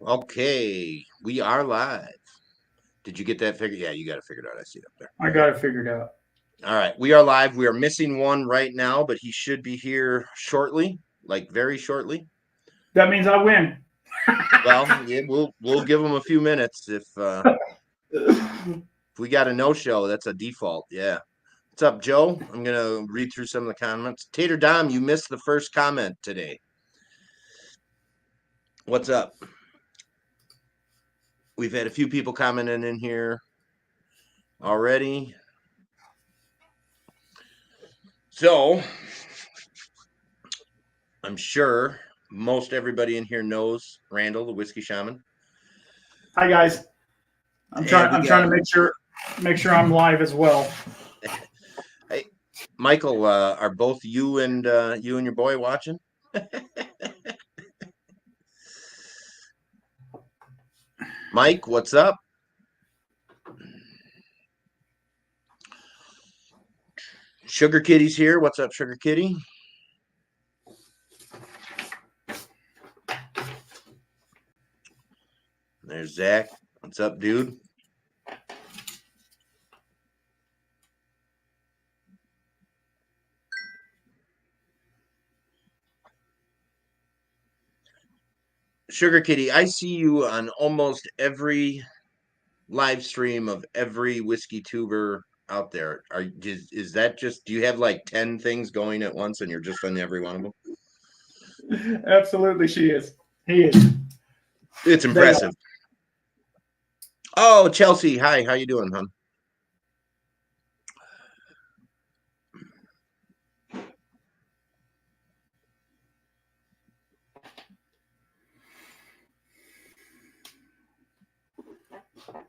Okay, we are live. Did you get that figured? Yeah, you got it figured out. I see it up there. I got it figured out. All right, we are live. We are missing one right now, but he should be here shortly, like very shortly. That means I win. Well, yeah, we'll give him a few minutes if we got a no show. That's a default. Yeah. What's up, Joe? I'm gonna read through some of the comments. Tater Dom, you missed the first comment today. What's up? We've had a few people commenting in here already. So I'm sure most everybody in here knows Randall, the whiskey shaman. Hi guys. I'm trying to make sure I'm live as well. Hey, Michael, are both you and your boy watching? Mike, what's up? Sugar Kitty's here. What's up, Sugar Kitty? There's Zach. What's up, dude? Sugar Kitty, I see you on almost every live stream of every whiskey tuber out there. Is that just, do you have like 10 things going at once and you're just on every one of them? Absolutely, she is. He is. It's impressive. Oh, Chelsea, hi, how you doing, hon?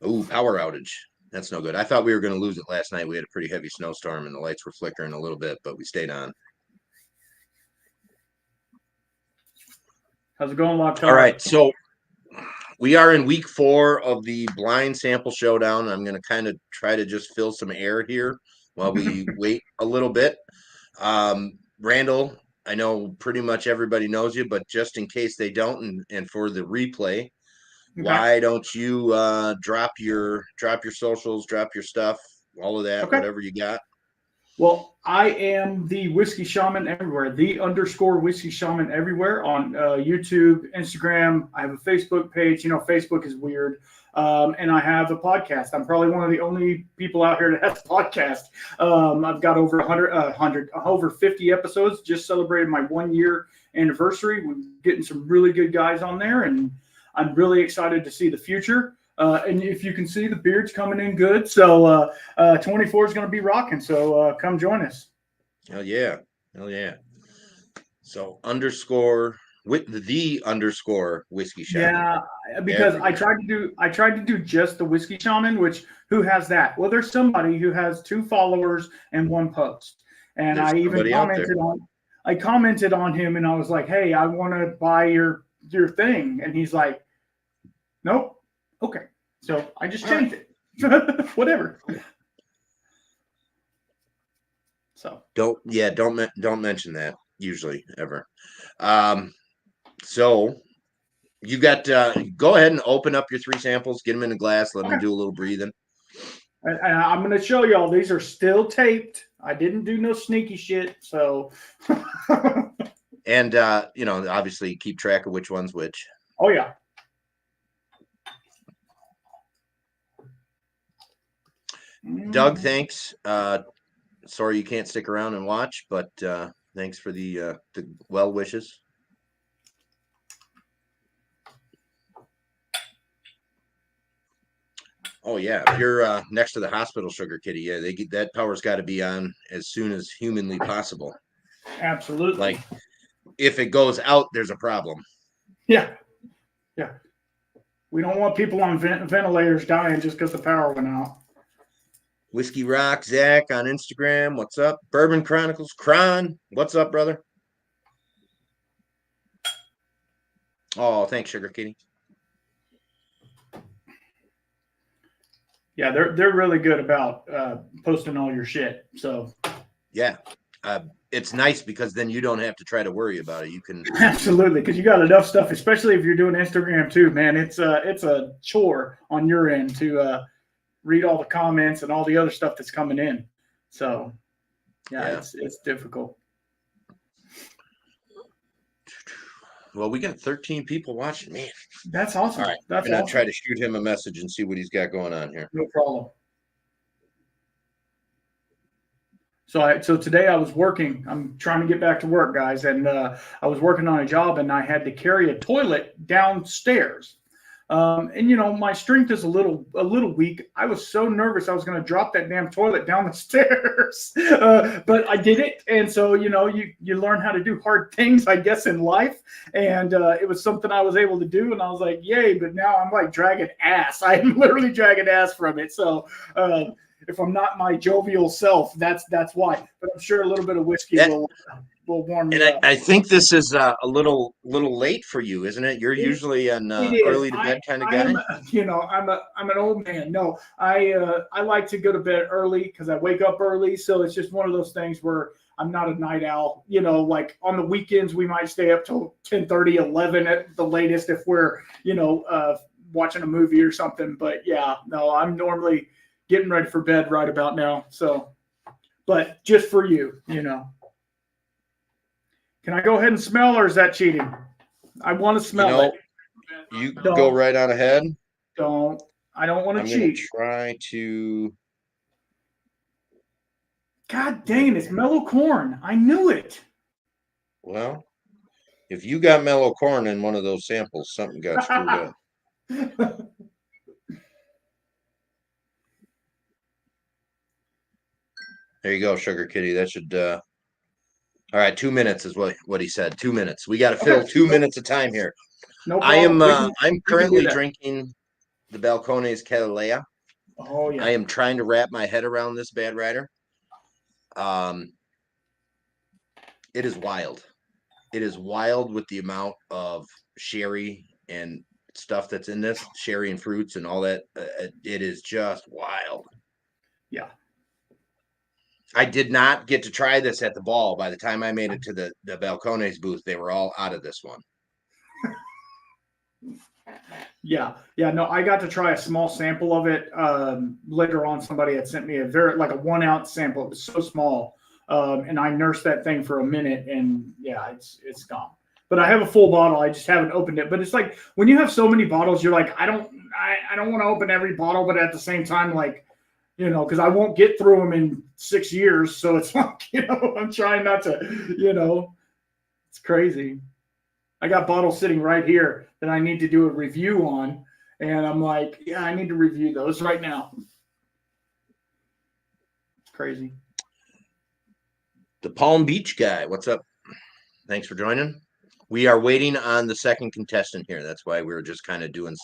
Oh, power outage. That's no good. I thought we were going to lose it last night. We had a pretty heavy snowstorm and the lights were flickering a little bit, but we stayed on. How's it going, Locked? All right, so we are in week 4 of the blind sample showdown. I'm going to kind of try to just fill some air here while we wait a little bit. Randall, I know pretty much everybody knows you, but just in case they don't, and for the replay, why don't you drop your socials, drop your stuff, all of that, whatever you got. Well, I am the Whiskey Shaman everywhere, the _ Whiskey Shaman everywhere on YouTube, Instagram. I have a Facebook page. You know, Facebook is weird. And I have a podcast. I'm probably one of the only people out here that has a podcast. I've got over 100, over 50 episodes. Just celebrated my 1-year anniversary. We're getting some really good guys on there, and I'm really excited to see the future. And if you can see, the beard's coming in good. So 24 is going to be rocking. So come join us. Hell yeah. Hell yeah. So _ with the _ whiskey shaman. Yeah, because I tried to do just the whiskey shaman, which who has that? Well, there's somebody who has 2 followers and 1 post. And I even commented on him, and I was like, hey, I want to buy your thing. And he's like, nope. Okay, so I just changed it. Whatever. So don't mention that usually ever. So you got go ahead and open up your 3 samples, get them in a glass, let them do a little breathing. And I'm going to show y'all these are still taped. I didn't do no sneaky shit, so. And obviously keep track of which one's which. Oh yeah. Doug, thanks. Sorry you can't stick around and watch, but thanks for the well wishes. Oh yeah, if you're next to the hospital, Sugar Kitty, yeah, that power's got to be on as soon as humanly possible. Absolutely. Like if it goes out, there's a problem. Yeah. We don't want people on ventilators dying just because the power went out. Whiskey Rock, Zach on Instagram. What's up? Bourbon Chronicles, Kron. What's up, brother? Oh, thanks, Sugar Kitty. Yeah, they're really good about posting all your shit. So yeah, it's nice because then you don't have to try to worry about it. You can. Absolutely, because you got enough stuff, especially if you're doing Instagram too, man. It's a chore on your end to read all the comments and all the other stuff that's coming in. So yeah, Yeah. it's difficult. Well, we got 13 people watching. Man. That's All awesome. right. That's I'm gonna try awesome. to shoot him a message and see what he's got going on here. No problem. So today I was working. I'm trying to get back to work, guys, and I was working on a job, and I had to carry a toilet downstairs. And my strength is a little weak. I was so nervous I was going to drop that damn toilet down the stairs, but I did it. And so you learn how to do hard things, I guess, in life. And it was something I was able to do, and I was like, yay! But now I'm like dragging ass. I'm literally dragging ass from it. So. If I'm not my jovial self, that's why. But I'm sure a little bit of whiskey will warm me And up. I think this is a little late for you, isn't it? You're It, usually an it is. early to bed kind of I am. guy. I'm an old man. No, I like to go to bed early because I wake up early. So it's just one of those things where I'm not a night owl. Like on the weekends we might stay up till 10:30, 11 at the latest if we're watching a movie or something. But yeah, no, I'm normally getting ready for bed right about now. So, but just for you. Can I go ahead and smell, or is that cheating? I want to smell it. You Don't. go right on ahead. Don't. I don't want to I'm cheat. going to try to. God dang, it's mellow corn. I knew it. Well, if you got mellow corn in one of those samples, something got screwed up. There you go, Sugar Kitty. That should. All right, 2 minutes is what he said. 2 minutes. We got to fill 2 minutes of time here. No problem. I'm currently drinking the Balcones Calilea. Oh yeah. I am trying to wrap my head around this, Bad Rider. It is wild. It is wild with the amount of sherry and stuff that's in this, sherry and fruits and all that. It is just wild. Yeah. I did not get to try this at the ball. By the time I made it to the Balcones booth, they were all out of this one. Yeah. No, I got to try a small sample of it later on. Somebody had sent me a 1 ounce sample. It was so small, and I nursed that thing for a minute, and yeah, it's gone. But I have a full bottle. I just haven't opened it. But it's like when you have so many bottles, you're like, I don't want to open every bottle, but at the same time, like, because I won't get through them in 6 years. So it's like, I'm trying not to, it's crazy. I got bottles sitting right here that I need to do a review on. And I'm like, yeah, I need to review those right now. It's crazy. The Palm Beach guy, what's up? Thanks for joining. We are waiting on the second contestant here. That's why we were just kind of doing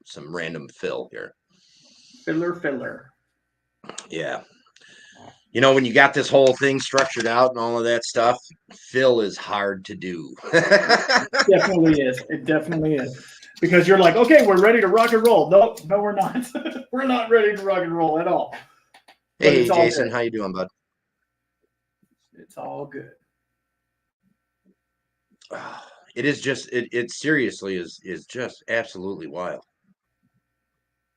some random fill here. Filler. Yeah. When you got this whole thing structured out and all of that stuff, fill is hard to do. It definitely is. It definitely is. Because you're like, okay, we're ready to rock and roll. No, we're not. We're not ready to rock and roll at all. Hey, Jason, how you doing, bud? It's all good. It is just it seriously is just absolutely wild.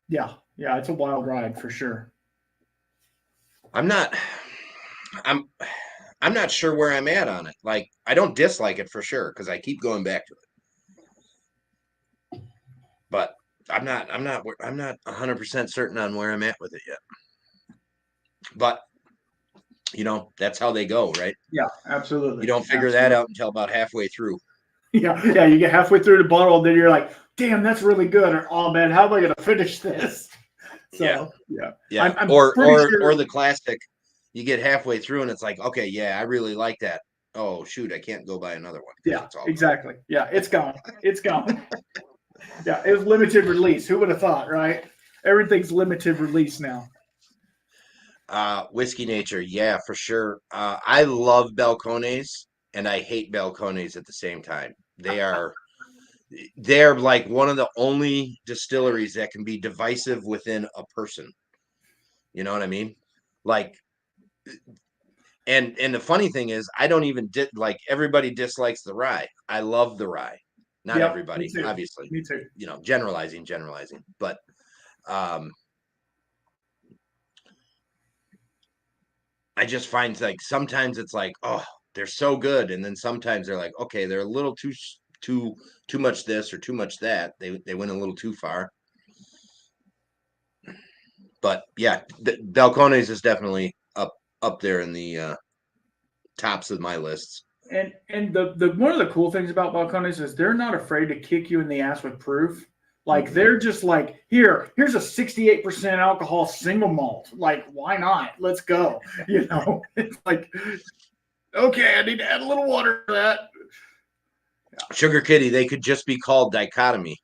Yeah, it's a wild ride for sure. I'm not sure where I'm at on it. Like, I don't dislike it for sure because I keep going back to it. But I'm not 100% certain on where I'm at with it yet. But that's how they go, right? Yeah, absolutely. You don't figure that out until about halfway through. Yeah, you get halfway through the bottle, then you're like, damn, that's really good. Or, oh man, how am I gonna finish this? So yeah. I'm or sure. the classic, you get halfway through and it's like, okay, yeah, I really like that. Oh shoot, I can't go buy another one. Yeah, exactly. Gone. Yeah, it's gone. It's gone. Yeah, it was limited release. Who would have thought, right? Everything's limited release now. Whiskey Nature, yeah, for sure. I love Balcones and I hate Balcones at the same time. They're like one of the only distilleries that can be divisive within a person. You know what I mean? Like, And the funny thing is, I don't even like everybody dislikes the rye. I love the rye. Not Yep, me everybody, too. obviously. Me too. Generalizing, but um, I just find like sometimes it's like, oh, they're so good, and then sometimes they're like, okay, they're a little too much this or too much that. They went a little too far. But yeah, Balcones is definitely up there in the tops of my lists. And the one of the cool things about balcones is they're not afraid to kick you in the ass with proof. Like Mm-hmm. they're just like, here's a 68% alcohol single malt. Like, why not? Let's go. It's like, okay, I need to add a little water to that. Sugar Kitty, they could just be called Dichotomy.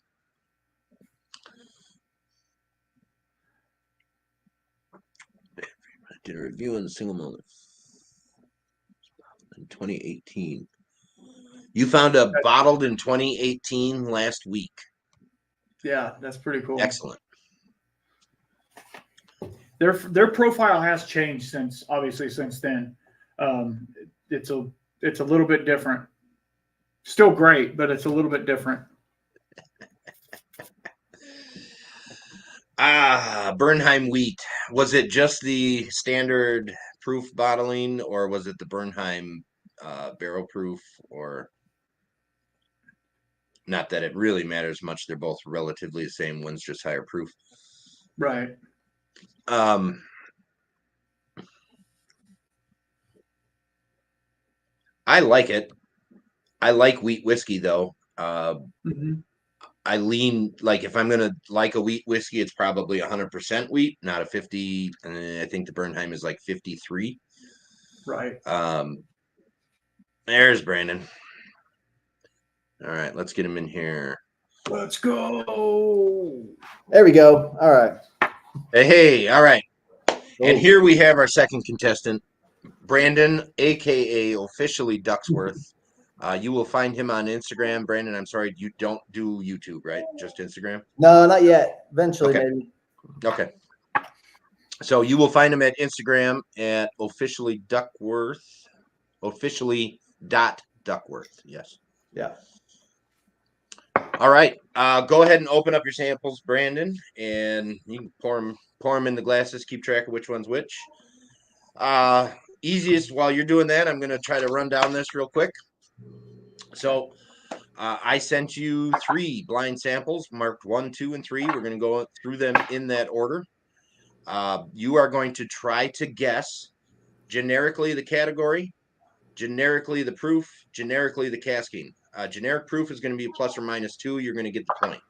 I did a review on the single malt in 2018. You found a bottled in 2018 last week. Yeah, that's pretty cool. Excellent. Their profile has changed since then. Um, it's a little bit different. Still great, but it's a little bit different. Bernheim wheat. Was it just the standard proof bottling, or was it the Bernheim barrel proof? Or not that it really matters much. They're both relatively the same. One's just higher proof. Right. Um, I like it. I like wheat whiskey though. Mm-hmm. I lean like if I'm gonna like a wheat whiskey, it's probably 100% wheat, not a 50. I think the Bernheim is like 53. Right. There's Brandon. All right, let's get him in here. Let's go. There we go. All right. Hey, all right. And Oh. here we have our second contestant, Brandon, aka officially Ducksworth. You will find him on Instagram. Brandon, I'm sorry, you don't do YouTube, right? Just Instagram? No, not yet. Eventually, Okay. maybe. Okay. So you will find him at Instagram at officially Duckworth, officially Duckworth. Yes. Yeah. All right. Go ahead and open up your samples, Brandon, and you can pour them in the glasses. Keep track of which one's which. Easiest while you're doing that, I'm going to try to run down this real quick. So I sent you 3 blind samples marked 1, 2, and 3. We're going to go through them in that order. You are going to try to guess generically the category, generically the proof, generically the casking. Generic proof is going to be a plus or minus 2. You're going to get the point.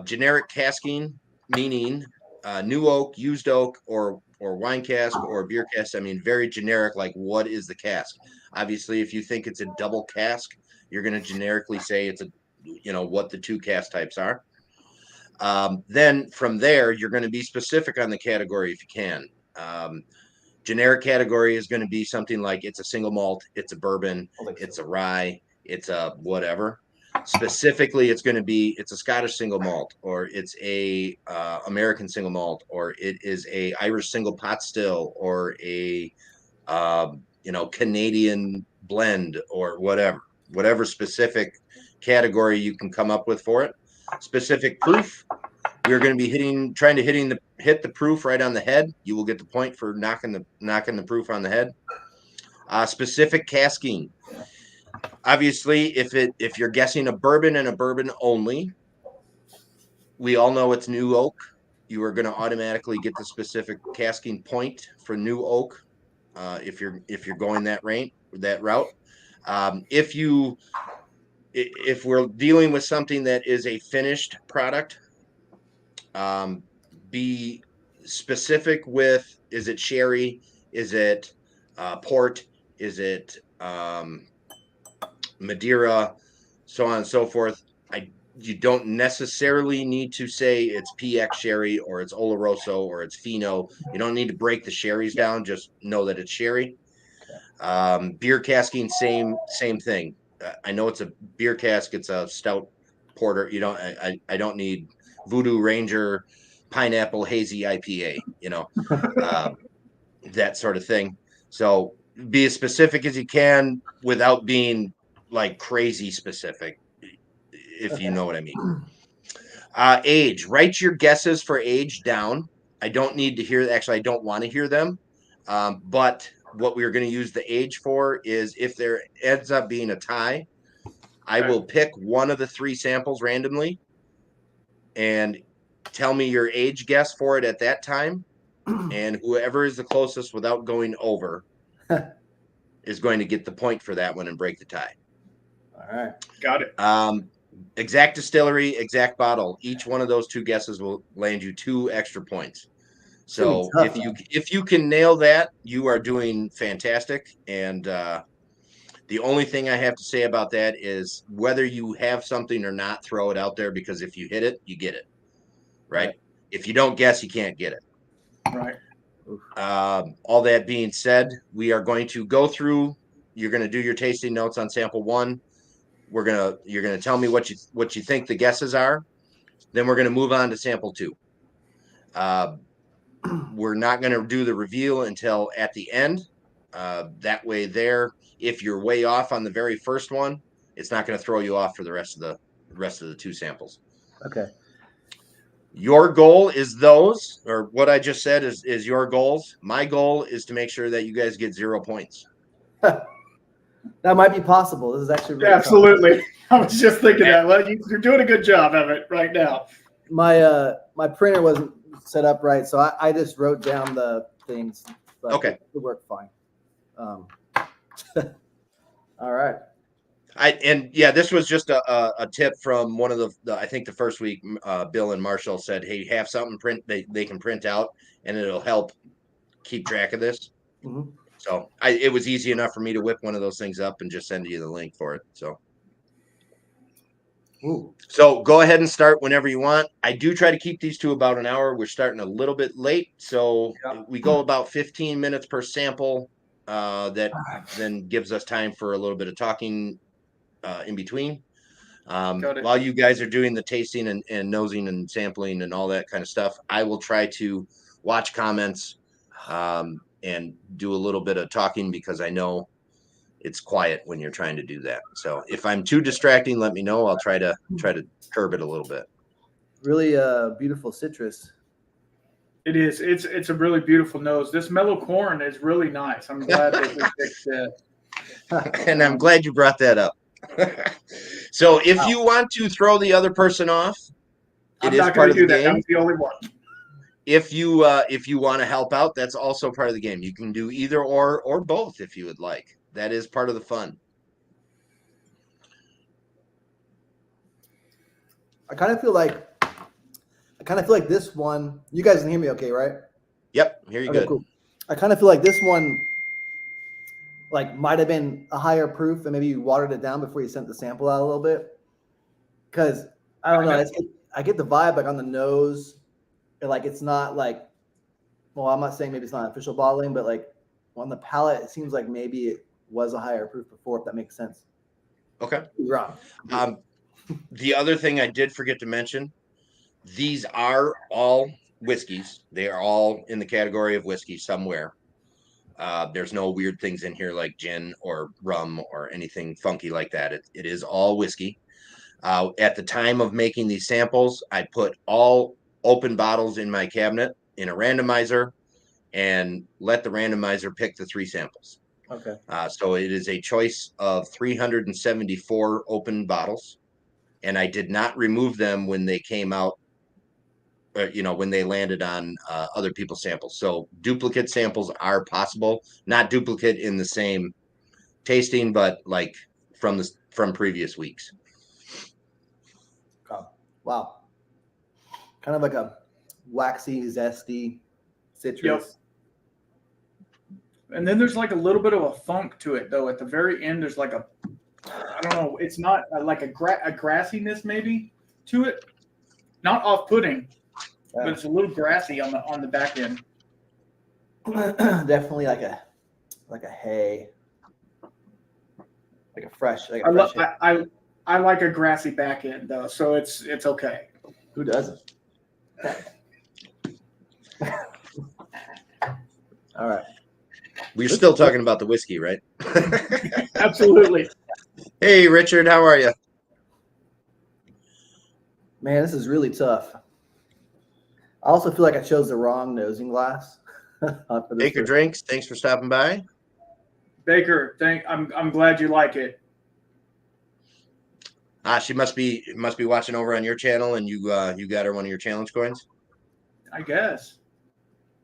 Generic casking, meaning new oak, used oak, or wine cask or beer cask. I mean, very generic, like what is the cask? Obviously, if you think it's a double cask, you're going to generically say it's what the 2 cask types are. Then from there, you're going to be specific on the category if you can. Generic category is going to be something like it's a single malt, it's a bourbon, it's a rye, it's a whatever. Specifically, it's going to be it's a Scottish single malt, or it's a American single malt, or it is a Irish single pot still, or a Canadian blend, or whatever specific category you can come up with for it. Specific proof, we're going to be trying to hit the proof right on the head. You will get the point for knocking the proof on the head. Specific casking. Obviously, if you're guessing a bourbon and a bourbon only, we all know it's new oak. You are going to automatically get the specific casking point for new oak. If you're going that route. If we're dealing with something that is a finished product, be specific with, is it sherry, is it port, is it Madeira, so on and so forth. You don't necessarily need to say it's PX sherry or it's Oloroso or it's Fino. You don't need to break the sherries down. Just know that it's sherry. Beer casking, same thing. I know it's a beer cask. It's a stout porter. I don't need Voodoo Ranger pineapple hazy IPA. that sort of thing. So be as specific as you can without being like crazy specific, if you Okay. know what I mean. Age. Write your guesses for age down. I don't need to hear. Actually, I don't want to hear them. But what we're going to use the age for is if there ends up being a tie, I Okay. will pick one of the three samples randomly and tell me your age guess for it at that time. And whoever is the closest without going over is going to get the point for that one and break the tie. All right. Got it. Exact distillery, exact bottle. Each one of those two guesses will land you 2 extra points. So Tough, if you can nail that, you are doing fantastic. And the only thing I have to say about that is whether you have something or not, throw it out there, because if you hit it, you get it. Right? If you don't guess, you can't get it. Right. All that being said, we are going to go through. You're going to do your tasting notes on sample 1. You're gonna tell me what you think the guesses are. Then we're gonna move on to sample 2. We're not gonna do the reveal until at the end. That way, if you're way off on the very first one, it's not gonna throw you off for the rest of the 2 samples. Okay. Your goal is those, or what I just said is your goals. My goal is to make sure that you guys get 0 points. That might be possible. This is actually really absolutely. I was just thinking that. Well, you're doing a good job of it right now. My printer wasn't set up right, so I just wrote down the things. But Okay. It worked fine. All right. This was just a tip from one of the I think the first week, Bill and Marshall said, hey, have something they can print out, and it'll help keep track of this. Mm-hmm. So it was easy enough for me to whip one of those things up and just send you the link for it. So. Ooh. So go ahead and start whenever you want. I do try to keep these to about an hour. We're starting a little bit late, so we go about 15 minutes per sample. That then gives us time for a little bit of talking in between. While you guys are doing the tasting and nosing and sampling and all that kind of stuff, I will try to watch comments and do a little bit of talking, because I know it's quiet when you're trying to do that. So if I'm too distracting, let me know. I'll try to curb it a little bit. Really beautiful citrus. It is. It's a really beautiful nose. This mellow corn is really nice. I'm glad that we picked it. And I'm glad you brought that up. So if you want to throw the other person off, I'm not going to do that. I'm the only one. If you want to help out, that's also part of the game. You can do either or both if you would like. That is part of the fun. I kind of feel like this one. You guys can hear me, okay? Right? Yep. Here you go. Cool. I kind of feel like this one, like, might have been a higher proof, and maybe you watered it down before you sent the sample out a little bit. Because I don't know, I get the vibe like on the nose, like it's not like. Well, I'm not saying maybe it's not official bottling, but like on the palate, it seems like maybe it was a higher proof before, if that makes sense. Okay. You're wrong. The other thing I did forget to mention, these are all whiskeys. They are all in the category of whiskey somewhere. There's no weird things in here like gin or rum or anything funky like that. It is all whiskey. At the time of making these samples, I put all open bottles in my cabinet in a randomizer and let the randomizer pick the 3 samples. Okay. So it is a choice of 374 open bottles, and I did not remove them when they came out, when they landed on other people's samples. So duplicate samples are possible, not duplicate in the same tasting, but like from previous weeks. Wow. Kind of like a waxy, zesty citrus. Yep. And then there's like a little bit of a funk to it, though. At the very end, there's like I don't know. It's not like a grassiness maybe to it. Not off-putting, but it's a little grassy on the back end. Definitely like a hay, like a fresh. I like a grassy back end though, so it's okay. Who doesn't? All right. We're still talking about the whiskey, right? Absolutely. Hey, Richard, how are you? Man, this is really tough. I also feel like I chose the wrong nosing glass. For this Baker Drinks, thanks for stopping by. Baker, I'm glad you like it. She must be watching over on your channel, and you got her one of your challenge coins. I guess.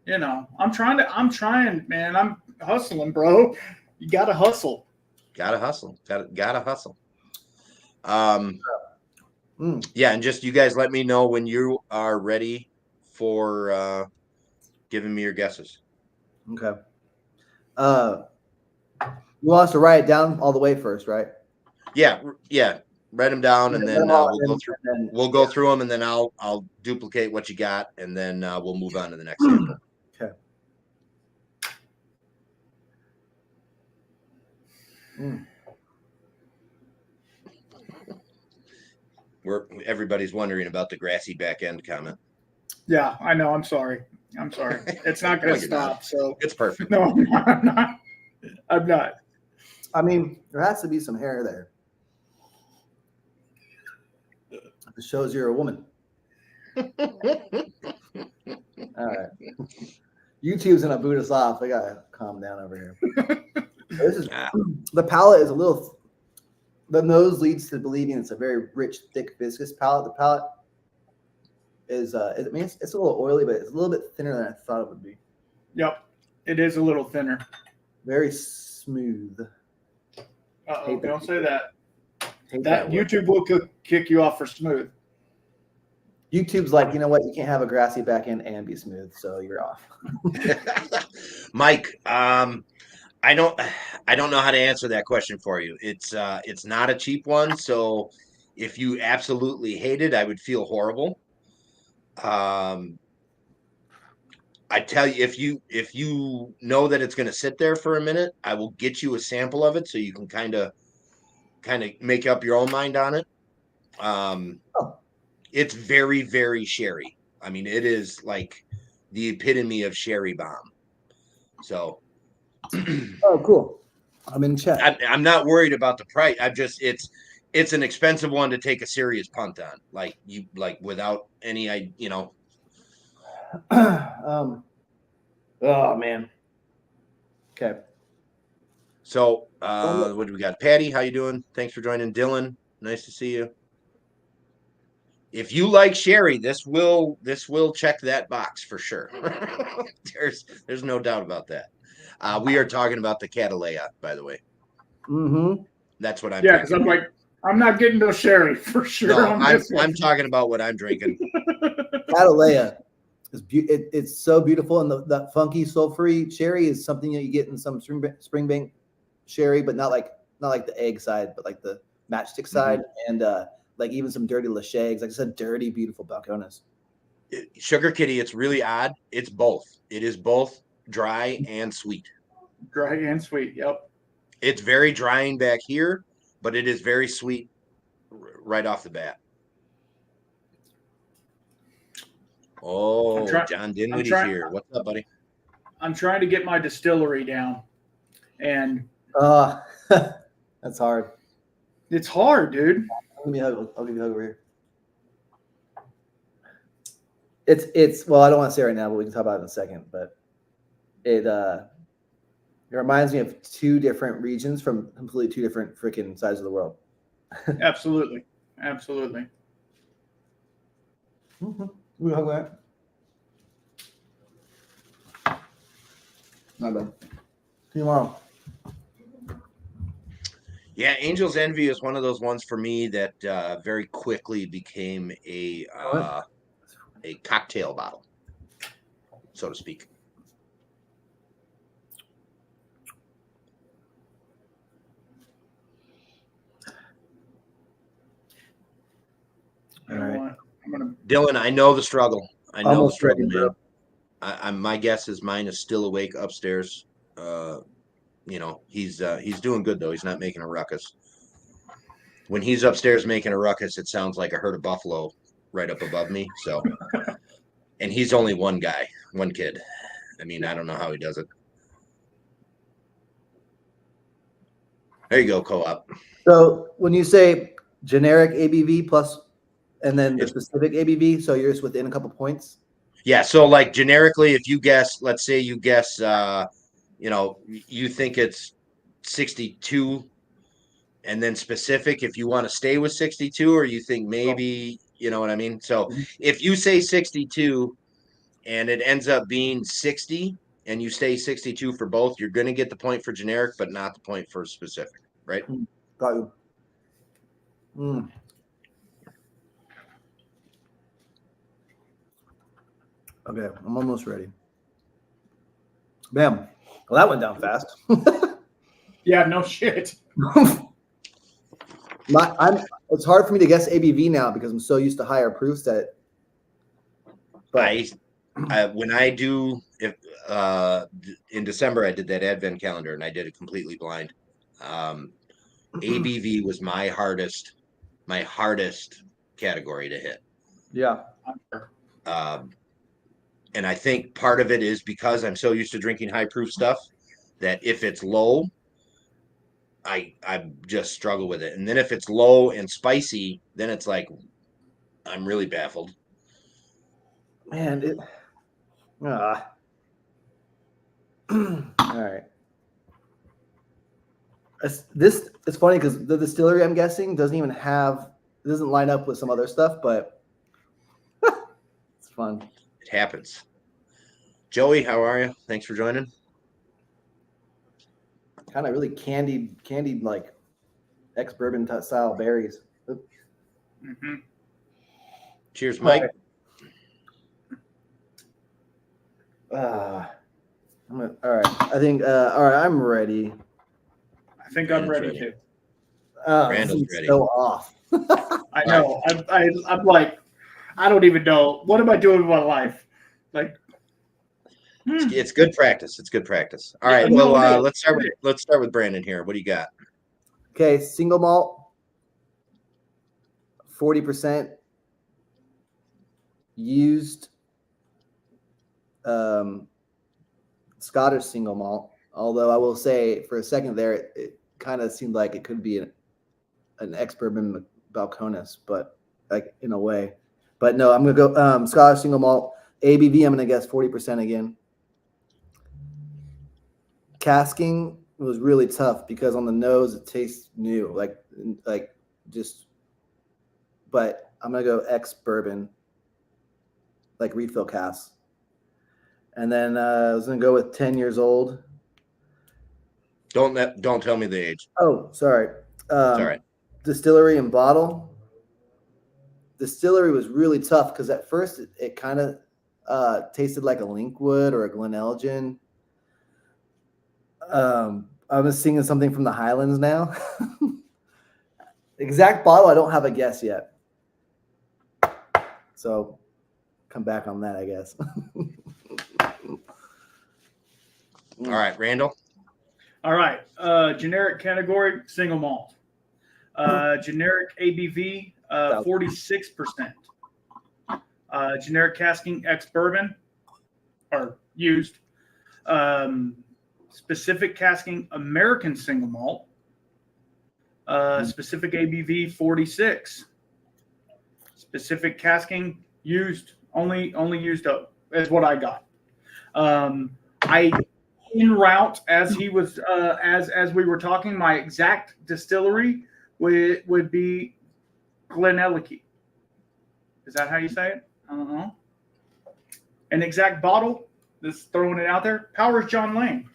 You know, I'm trying, man. I'm hustling, bro. You gotta hustle. Gotta hustle. Gotta hustle. Mm. Yeah, and just you guys let me know when you are ready for giving me your guesses. Okay. You want us to write it down all the way first, right? Yeah. Write them down, and then we'll go through. We'll go through them, and then I'll duplicate what you got, and then we'll move on to the next sample. Okay. Mm. Everybody's wondering about the grassy back end comment. Yeah, I know. I'm sorry. It's not going to stop. So it's perfect. No, I'm not. I mean, there has to be some hair there. It shows you're a woman. All right. YouTube's gonna boot us off. I gotta calm down over here. This is the palate is a little. The nose leads to believing it's a very rich, thick, viscous palate. The palate is, I mean, it's a little oily, but it's a little bit thinner than I thought it would be. Yep, it is a little thinner. Very smooth. Don't say that. That YouTube will kick you off for smooth. YouTube's like, you know what? You can't have a grassy back end and be smooth, so you're off. Mike, I don't know how to answer that question for you. It's not a cheap one, so if you absolutely hate it, I would feel horrible. I tell you, if you know that it's going to sit there for a minute, I will get you a sample of it so you can kind of make up your own mind on it. It's very, very sherry. I mean, it is like the epitome of sherry bomb. So, oh, cool. I'm in chat. I'm not worried about the price. It's an expensive one to take a serious punt on. Like without any, Oh man. Okay. So, what do we got? Patty, how you doing? Thanks for joining. Dylan, nice to see you. If you like sherry, this will check that box for sure. There's no doubt about that. We are talking about the Catalea, by the way. Mm-hmm. That's what I'm. Yeah, because I'm like, I'm not getting no sherry for sure. No, I'm talking about what I'm drinking. Catalea is it's so beautiful, and that funky, sulfury sherry is something that you get in some Springbank sherry, but not like the egg side, but like the matchstick side, and like even some dirty Lacheg's, like I said, dirty, beautiful Balcones. Sugar Kitty, it's really odd. It's both. It is both dry and sweet. Dry and sweet. Yep. It's very drying back here, but it is very sweet right off the bat. Oh, John Dinwiddie's here. What's up, buddy? I'm trying to get my distillery down, and that's hard. It's hard, dude. I'll give you a hug over here. It's well, I don't want to say right now, but we can talk about it in a second. But it reminds me of two different regions from completely two different freaking sides of the world. Absolutely. Mm-hmm. We hug that. Not bad. See you tomorrow. Yeah, Angel's Envy is one of those ones for me that very quickly became a cocktail bottle, so to speak. All right. Dylan, I know the struggle. I know the struggle, man. My guess is mine is still awake upstairs. He's doing good though. He's not making a ruckus. When he's upstairs making a ruckus, it sounds like a herd of buffalo right up above me. So, and he's only one kid. I mean, I don't know how he does it. There you go, co-op. So when you say generic ABV plus, and then the It's- specific ABV, so you're just within a couple points. Yeah, so like generically, if you guess, let's say you guess, you think it's 62, and then specific, if you want to stay with 62, or you think maybe, you know what I mean? So if you say 62 and it ends up being 60 and you stay 62 for both, you're going to get the point for generic, but not the point for specific, right? Got you. Mm. Okay, I'm almost ready. Bam. Well, that went down fast. Yeah, no shit. It's hard for me to guess ABV now because I'm so used to higher proofs that. But when I do, if in December I did that advent calendar and I did it completely blind. ABV was my hardest category to hit. Yeah. And I think part of it is because I'm so used to drinking high proof stuff that if it's low, I just struggle with it. And then if it's low and spicy, then it's like I'm really baffled. Man, all right. It's funny because the distillery I'm guessing doesn't line up with some other stuff, but it's fun. It happens. Joey, how are you? Thanks for joining. Kind of really candied like ex-bourbon style berries. Mm-hmm. Cheers, Mike. All right. I think. All right. I'm ready. I think I'm ready too. Randall's ready. So off. I know. I'm like, I don't even know. What am I doing with my life? Like, it's good practice. It's good practice. All right. Well, let's start with Brandon here. What do you got? Okay, single malt, 40% used Scottish single malt. Although I will say for a second there, it kind of seemed like it could be an ex-bourbon Balcones, but like in a way. But no, I'm gonna go Scottish single malt. ABV, I'm gonna guess 40% again. Casking was really tough because on the nose it tastes new, like just. But I'm gonna go ex-bourbon, like refill casks. And then I was gonna go with 10 years old. Don't tell me the age. Oh, sorry. Sorry. Distillery and bottle. Distillery was really tough because at first it kind of tasted like a Linkwood or a Glen Elgin. I was singing something from the Highlands now. Exact bottle, I don't have a guess yet. So come back on that, I guess. All right, Randall. all right. Generic category, single malt. Generic ABV, 46%. Generic casking, ex-bourbon, or used. Specific casking, American single malt. Specific ABV, 46. Specific casking, used, only used up is what I got. In route as he was as we were talking, my exact distillery would be Glenelg. Is that how you say it? I don't know. An exact bottle, just throwing it out there. Powers John Lane.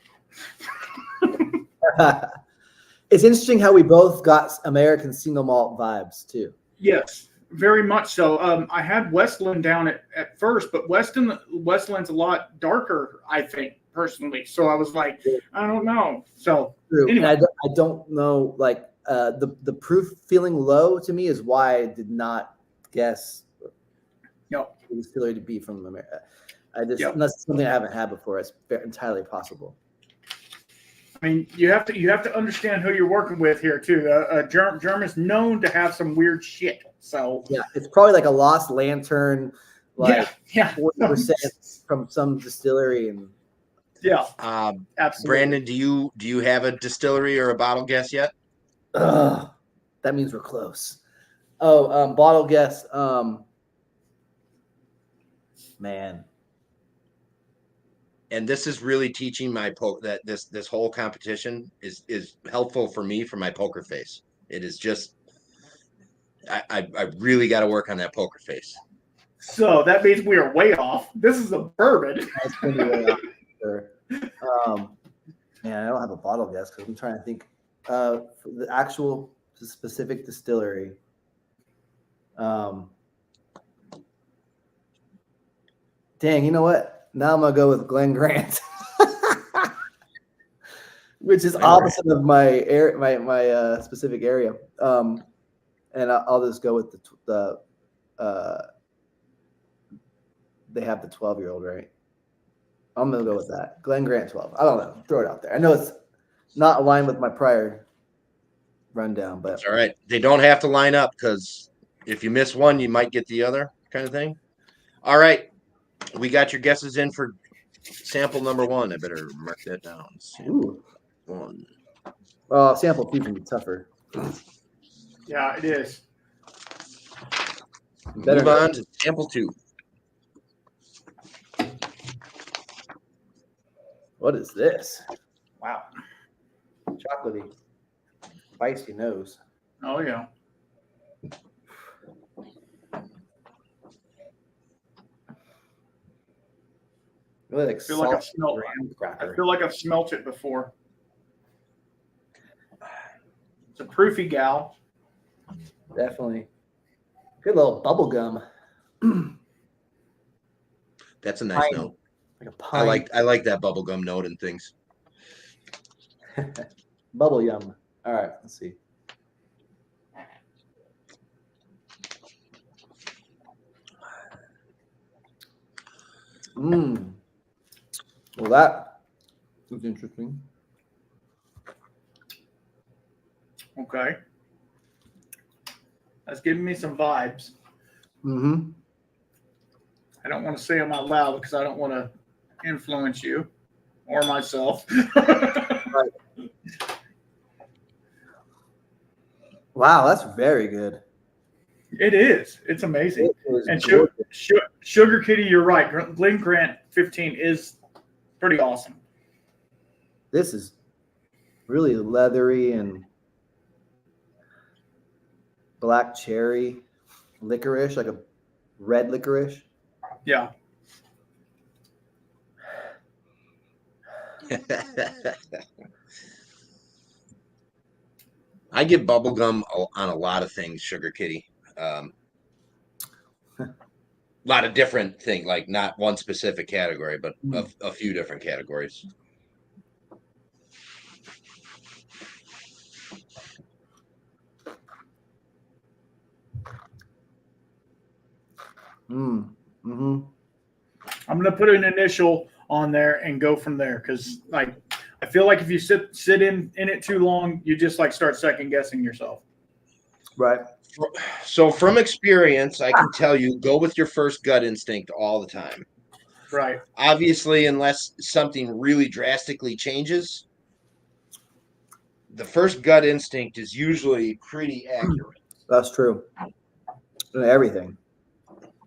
It's interesting how we both got American single malt vibes too. Yes, very much so. I had Westland down at first, but Westland's a lot darker, I think, personally. So I was like, I don't know. So anyway. And I don't know, like the proof feeling low to me is why I did not guess the distillery to be from America. That's something I haven't had before. It's entirely possible. I mean, you have to understand who you're working with here too. German's known to have some weird shit. So yeah, it's probably like a Lost Lantern, like 40% from some distillery. And absolutely. Brandon, do you have a distillery or a bottle guess yet? Ugh, that means we're close. Oh, bottle guess. Man. And this is really teaching my that this whole competition is helpful for me for my poker face. It is just I really got to work on that poker face. So that means we are way off. This is a bourbon. That's gonna be way off. Sure. Man, I don't have a bottle guess because I'm trying to think. For the actual specific distillery. Dang, you know what? Now I'm gonna go with Glen Grant, which is opposite of my specific area. And I'll just go with the they have the 12-year-old, right? I'm gonna go with that. Glen Grant 12. I don't know. Throw it out there. I know it's not aligned with my prior rundown, but It's all right. They don't have to line up because if you miss one, you might get the other kind of thing. All right. We got your guesses in for sample number 1. I better mark that down. Sample 1. Sample 2 can be tougher. Yeah, it is. Move on to sample 2. What is this? Wow. Chocolatey. Spicy nose. Oh, yeah. Really like I feel like I've smelled cracker. I feel like I've smelt it before. It's a proofy gal. Definitely. Good little bubble gum. That's a nice note. Like a pine. I like that bubblegum note and things. Bubble yum. All right, let's see. Well, that was interesting. Okay. That's giving me some vibes. Mm-hmm. I don't want to say them out loud because I don't want to influence you or myself. Right. Wow, that's very good. It is. It's amazing. And Sugar Kitty, you're right. Glen Grant 15 is pretty awesome. This is really leathery and black cherry licorice, like a red licorice. Yeah. I give bubblegum on a lot of things, Sugar Kitty. A lot of different things, like not one specific category, but a few different categories. Mm-hmm. I'm gonna put an initial on there and go from there because like I feel like if you sit in it too long, you just like start second guessing yourself. Right. So from experience, I can tell you, go with your first gut instinct all the time. Right. Obviously, unless something really drastically changes, the first gut instinct is usually pretty accurate. That's true. In everything.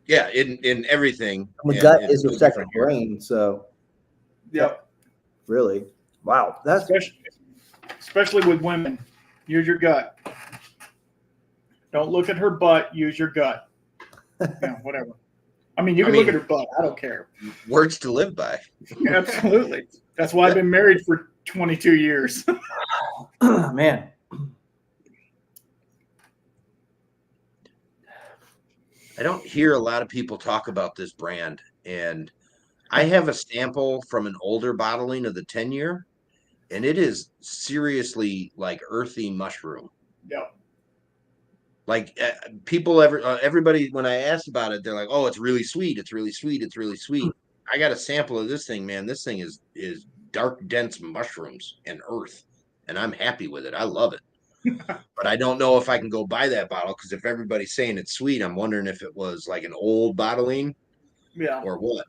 Yeah, in everything. The gut is your second brain, so. Yep. Really? Wow. That's especially with women. Use your gut. Don't look at her butt. Use your gut. Whatever. I mean, you can look at her butt. I don't care. Words to live by. Absolutely. That's why I've been married for 22 years. Man. I don't hear a lot of people talk about this brand, and I have a sample from an older bottling of the 10-year, and it is seriously like earthy mushroom. Yep. Like people, everybody, when I asked about it, they're like, "Oh, it's really sweet. It's really sweet. It's really sweet." I got a sample of this thing, man. This thing is dark, dense mushrooms and earth, and I'm happy with it. I love it. But I don't know if I can go buy that bottle because if everybody's saying it's sweet, I'm wondering if it was like an old bottling, or what.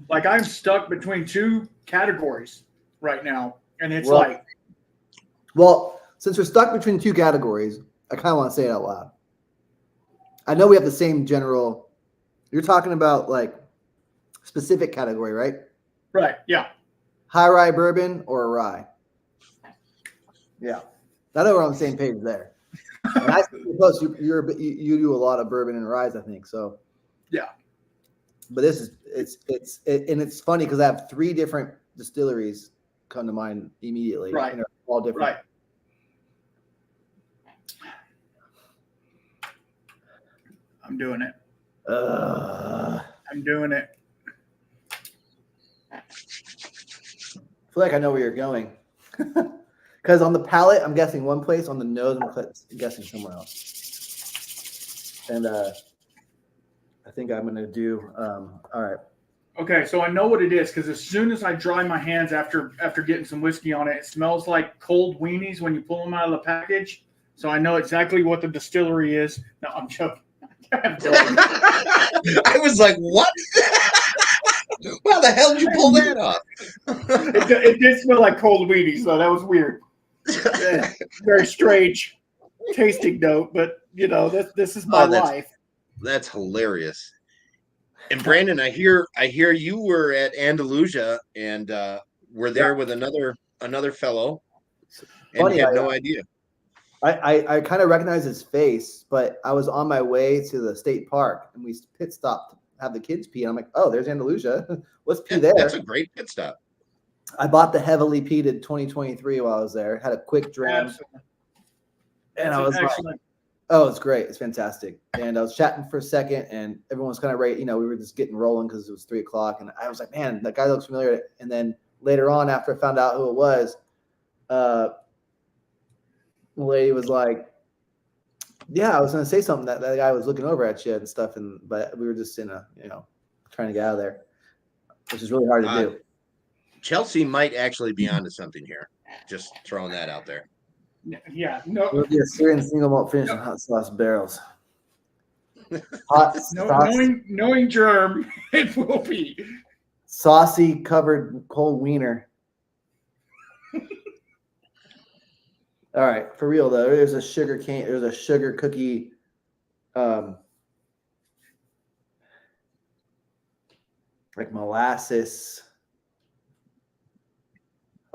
Like I'm stuck between two categories right now, and it's Well- like, Well, since we're stuck between two categories, I kind of want to say it out loud. I know we have the same general. You're talking about like specific category, right? right, yeah, High rye bourbon or a rye? Yeah, I know we're on the same page there. And I suppose you do a lot of bourbon and ryes, I think so. yeah, But this is and it's funny because I have three different distilleries come to mind immediately. Right. And they're all different. right. I'm doing it. I'm doing it. I feel like I know where you're going. Because on the palate, I'm guessing one place. On the nose, I'm guessing somewhere else. And I think I'm going to do, all right. Okay, so I know what it is because as soon as I dry my hands after getting some whiskey on it, it smells like cold weenies when you pull them out of the package. So I know exactly what the distillery is. No, I'm joking. I was like, what? How the hell did you pull that off? It did smell like cold weenies, so that was weird. Yeah, very strange tasting note, but this is my life. That's hilarious. And Brandon, I hear you were at Andalusia and were there with another fellow, and Funny, you had no idea. I kind of recognize his face, but I was on my way to the state park and we pit stopped to have the kids pee. And I'm like, oh, there's Andalusia. Let's pee there. That's a great pit stop. I bought the heavily peated 2023 while I was there. Had a quick dram. Absolutely. And I was like, oh, it's great. It's fantastic. And I was chatting for a second and everyone was kind of ready. We were just getting rolling because it was 3:00. And I was like, man, that guy looks familiar. And then later on, after I found out who it was, the lady was like, yeah, I was going to say something that guy was looking over at you and stuff. But we were just trying to get out of there, which is really hard to do. Chelsea might actually be onto something here. Just throwing that out there. Yeah, no. It'll be a Syrian single malt finish in hot sauce barrels. Knowing germ, it will be saucy covered cold wiener. All right, for real though, there's a sugar cookie, like molasses,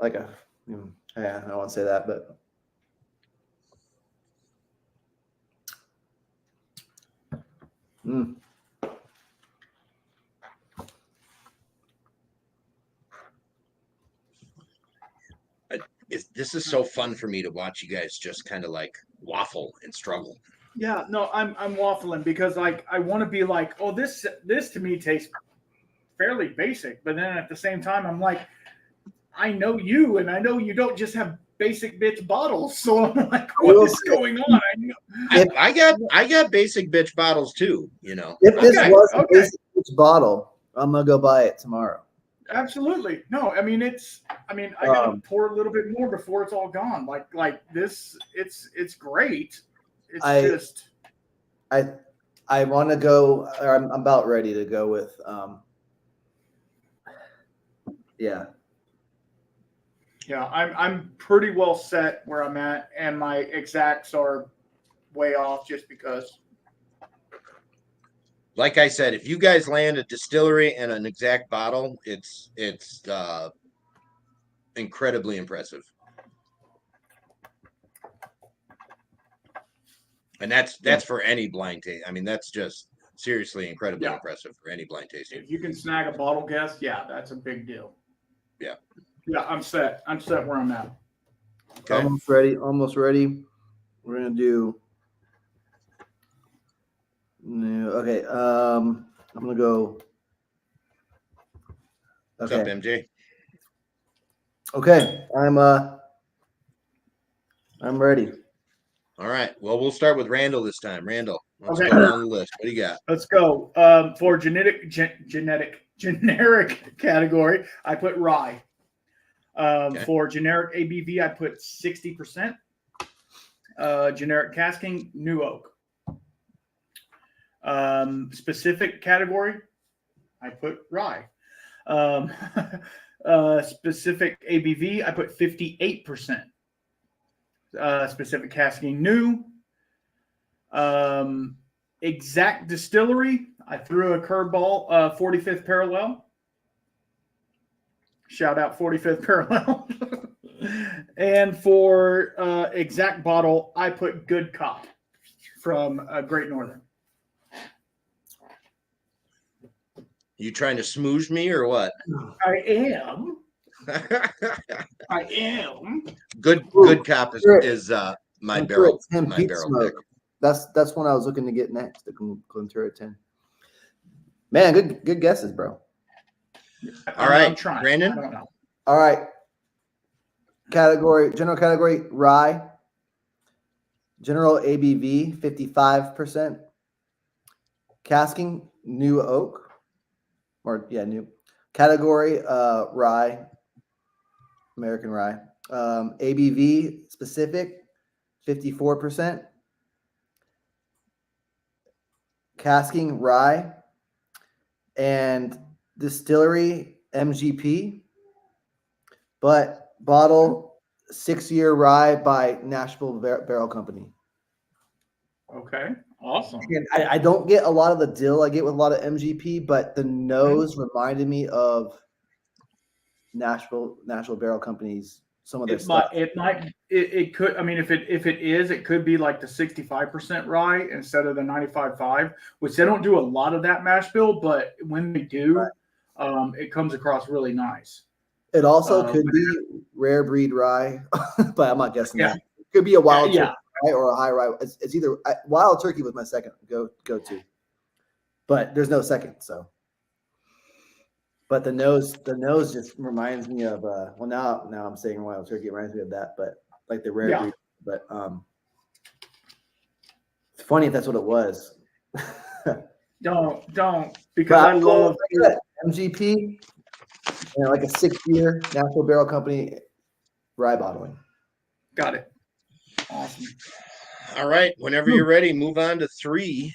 like I don't want to say that, but This is so fun for me to watch you guys just kind of like waffle and struggle. Yeah, no, I'm waffling because like I want to be like, oh, this to me tastes fairly basic, but then at the same time I'm like, I know you, and I know you don't just have basic bitch bottles, so I'm like, what is going on? I got basic bitch bottles too. If this was a basic bitch bottle, I'm gonna go buy it tomorrow. Absolutely. No, I mean I gotta pour a little bit more before it's all gone. Like this, it's great. It's I want to go, or I'm about ready to go with yeah. Yeah, I'm pretty well set where I'm at, and my exacts are way off just because. Like I said, if you guys land a distillery and an exact bottle, it's incredibly impressive. And that's for any blind taste. I mean, that's just seriously incredibly impressive for any blind tasting. If you can snag a bottle guess, that's a big deal. Yeah. Yeah, I'm set. I'm set where I'm at. Okay. Almost ready. We're gonna do. Okay. I'm gonna go. Okay. What's up, MJ? Okay. I'm ready. All right. Well, we'll start with Randall this time. Randall, let's Okay. go down the list. What do you got? Let's go. For generic category, I put rye. For generic ABV, I put 60%. Generic casking, new oak. Specific category, I put rye. Um, specific ABV, I put 58%. Specific casking, new. Um, exact distillery, I threw a curveball, 45th parallel. Shout out 45th parallel. And for exact bottle, I put Good Cop from Great Northern. You trying to smooze me or what? I am. I am. Good cop Sure. is my Clintura barrel 10 my peat barrel smoke. pick. That's one I was looking to get next. The Clintura 10. Man, good guesses, bro. All right, I'm trying. Brandon. I don't know. All right. General category, rye. General ABV, 55%. Casking, new oak. New. Category, rye. American rye. ABV specific, 54%. Casking, rye. And distillery, MGP. But bottle, 6-year rye by Nashville Barrel Company. Okay, awesome. And I don't get a lot of the dill I get with a lot of MGP, but the nose reminded me of Nashville Barrel Company's some of their stuff. It could. I mean, if it is, it could be like the 65% rye instead of the 95.5, which they don't do a lot of that mash bill, but when they do, it comes across really nice. It also could be rare breed rye, but I'm not guessing that. It could be a wild turkey rye or a high rye. It's either wild turkey was my second go to, but there's no second. So, but the nose just reminds me of well now I'm saying wild turkey, it reminds me of that, but like the rare breed. But it's funny if that's what it was. Don't because I love MGP. And like a 6-year Nashville Barrel Company rye bottling. Got it. Awesome. All right. Whenever you're ready, move on to 3.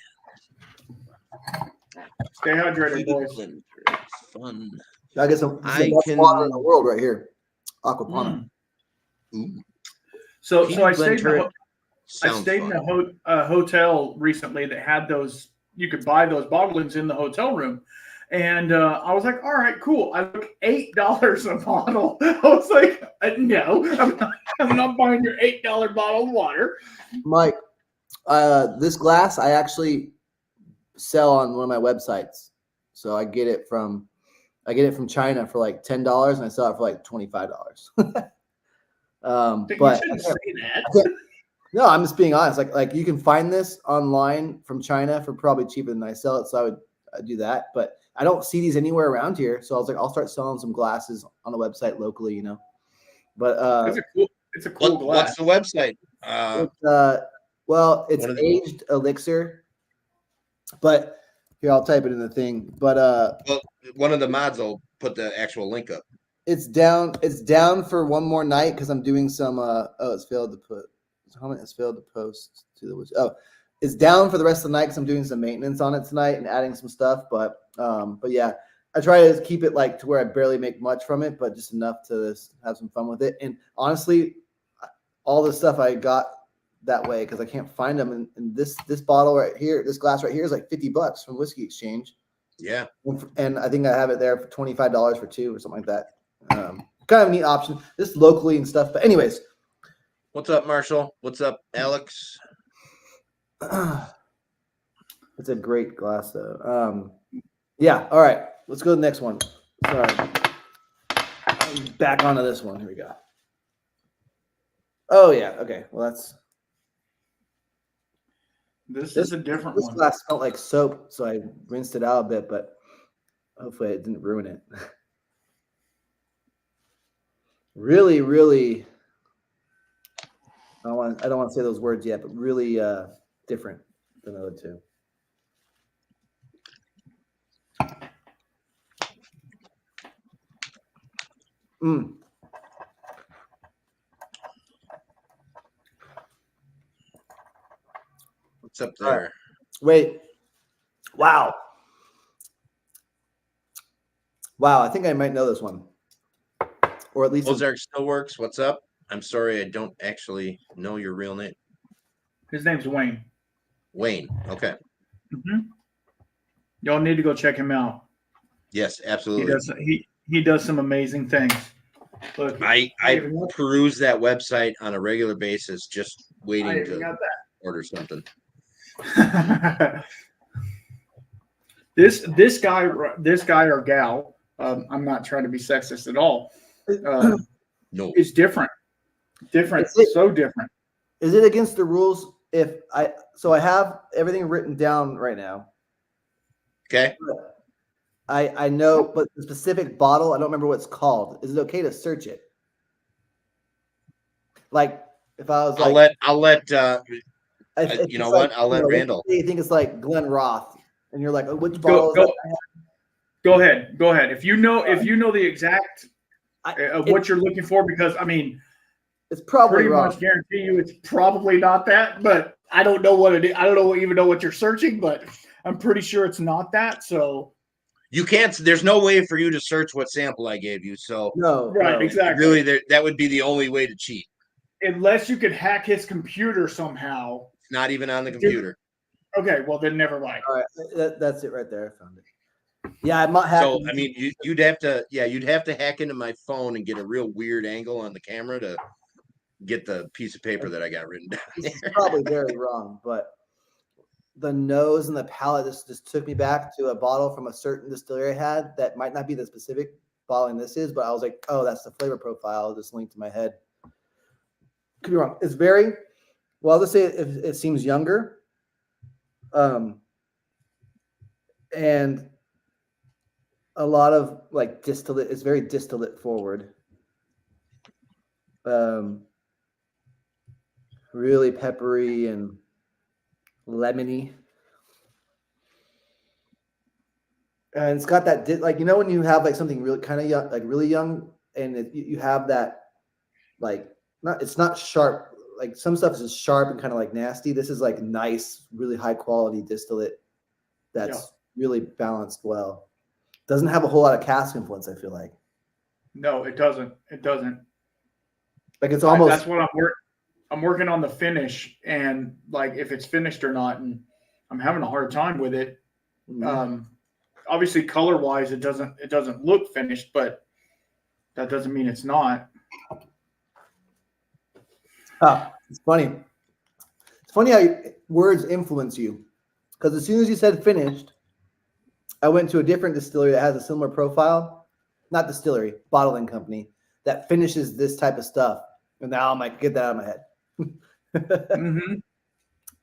Stay hydrated, boys. Fun. I guess the best water in the world right here. Aquapana. So I stayed in a hotel recently that had those. You could buy those bottlings in the hotel room. And I was like, all right, cool. I look $8 a bottle. I was like, no, I'm not buying your $8 bottle of water. Mike, this glass I actually sell on one of my websites. So I get it from China for like $10 and I sell it for like $25. But you shouldn't say that. No, I'm just being honest. Like you can find this online from China for probably cheaper than I sell it. So I'd do that. But I don't see these anywhere around here. So I was like, I'll start selling some glasses on the website locally, you know. But it's a cool glass. What's the website? It's Aged Elixir. But here, I'll type it in the thing. But one of the mods will put the actual link up. It's down for one more night because I'm doing some it's failed to put comment has failed to post to the it's down for the rest of the night because I'm doing some maintenance on it tonight and adding some stuff. But yeah, I try to keep it like to where I barely make much from it, but just enough to have some fun with it. And honestly, all the stuff I got that way because I can't find them. And this bottle right here, this glass right here is like $50 from Whiskey Exchange. Yeah. And I think I have it there for $25 for 2 or something like that. Kind of a neat option, just locally and stuff. But anyways. What's up, Marshall? What's up, Alex? It's a great glass, though. Yeah. All right. Let's go to the next one. Sorry. Back onto this one. Here we go. Oh, yeah. Okay. Well, This is a different one. This glass smelled like soap, so I rinsed it out a bit, but hopefully it didn't ruin it. Really, really. I don't want to say those words yet, but really different than the other two. What's up there? Wait. Wow. Wow, I think I might know this one, or at least Ozark still works. What's up? I'm sorry, I don't actually know your real name. His name's Wayne. Wayne. Okay. Y'all need to go check him out. Yes, He absolutely. does he does some amazing things. Look, I peruse that website on a regular basis, just waiting to order something. this guy or gal, I'm not trying to be sexist at all. No, It's different. So different. Is it against the rules if I have everything written down right now? okay. I know, but the specific bottle, I don't remember what it's called. Is it okay to search it? Like if I was like, I'll let you know what? like, I'll let Randall. You think it's like Glen Roth, and you're like, oh, which bottle is that? Go ahead. If you know the exact what you're looking for, because I mean, it's probably pretty wrong. much guarantee you it's probably not that. But I don't know what it is. I don't even know what you're searching, but I'm pretty sure it's not that. So you can't. There's no way for you to search what sample I gave you. So exactly. Really, that would be the only way to cheat. Unless you could hack his computer somehow. It's not even on the computer. Okay, well then never mind. All right, that's it right there. I found it. Yeah, I'm not hacking. So I mean, you'd have to hack into my phone and get a real weird angle on the camera to get the piece of paper that I got written down. This is probably very wrong, but the nose and the palate just took me back to a bottle from a certain distillery I had that might not be the specific bottling this is, but I was like, oh, that's the flavor profile just linked to my head. Could be wrong. It's very well. Let's say it seems younger, and a lot of like distillate. It's very distillate forward. Really peppery and lemony, and it's got that like when you have like something really kind of young, like really young, and you have that like it's not sharp. Like some stuff is just sharp and kind of like nasty. This is like nice, really high quality distillate that's really balanced well. Doesn't have a whole lot of cask influence, I feel like. No, it doesn't. It doesn't. Like it's almost. That's what I'm working on the finish, and like if it's finished or not, and I'm having a hard time with it. Mm-hmm. Obviously, color wise, it doesn't look finished, but that doesn't mean it's not. It's funny. It's funny how words influence you, because as soon as you said finished, I went to a different distillery that has a similar profile, not distillery, bottling company that finishes this type of stuff, and now I'm like, get that out of my head. Mm-hmm.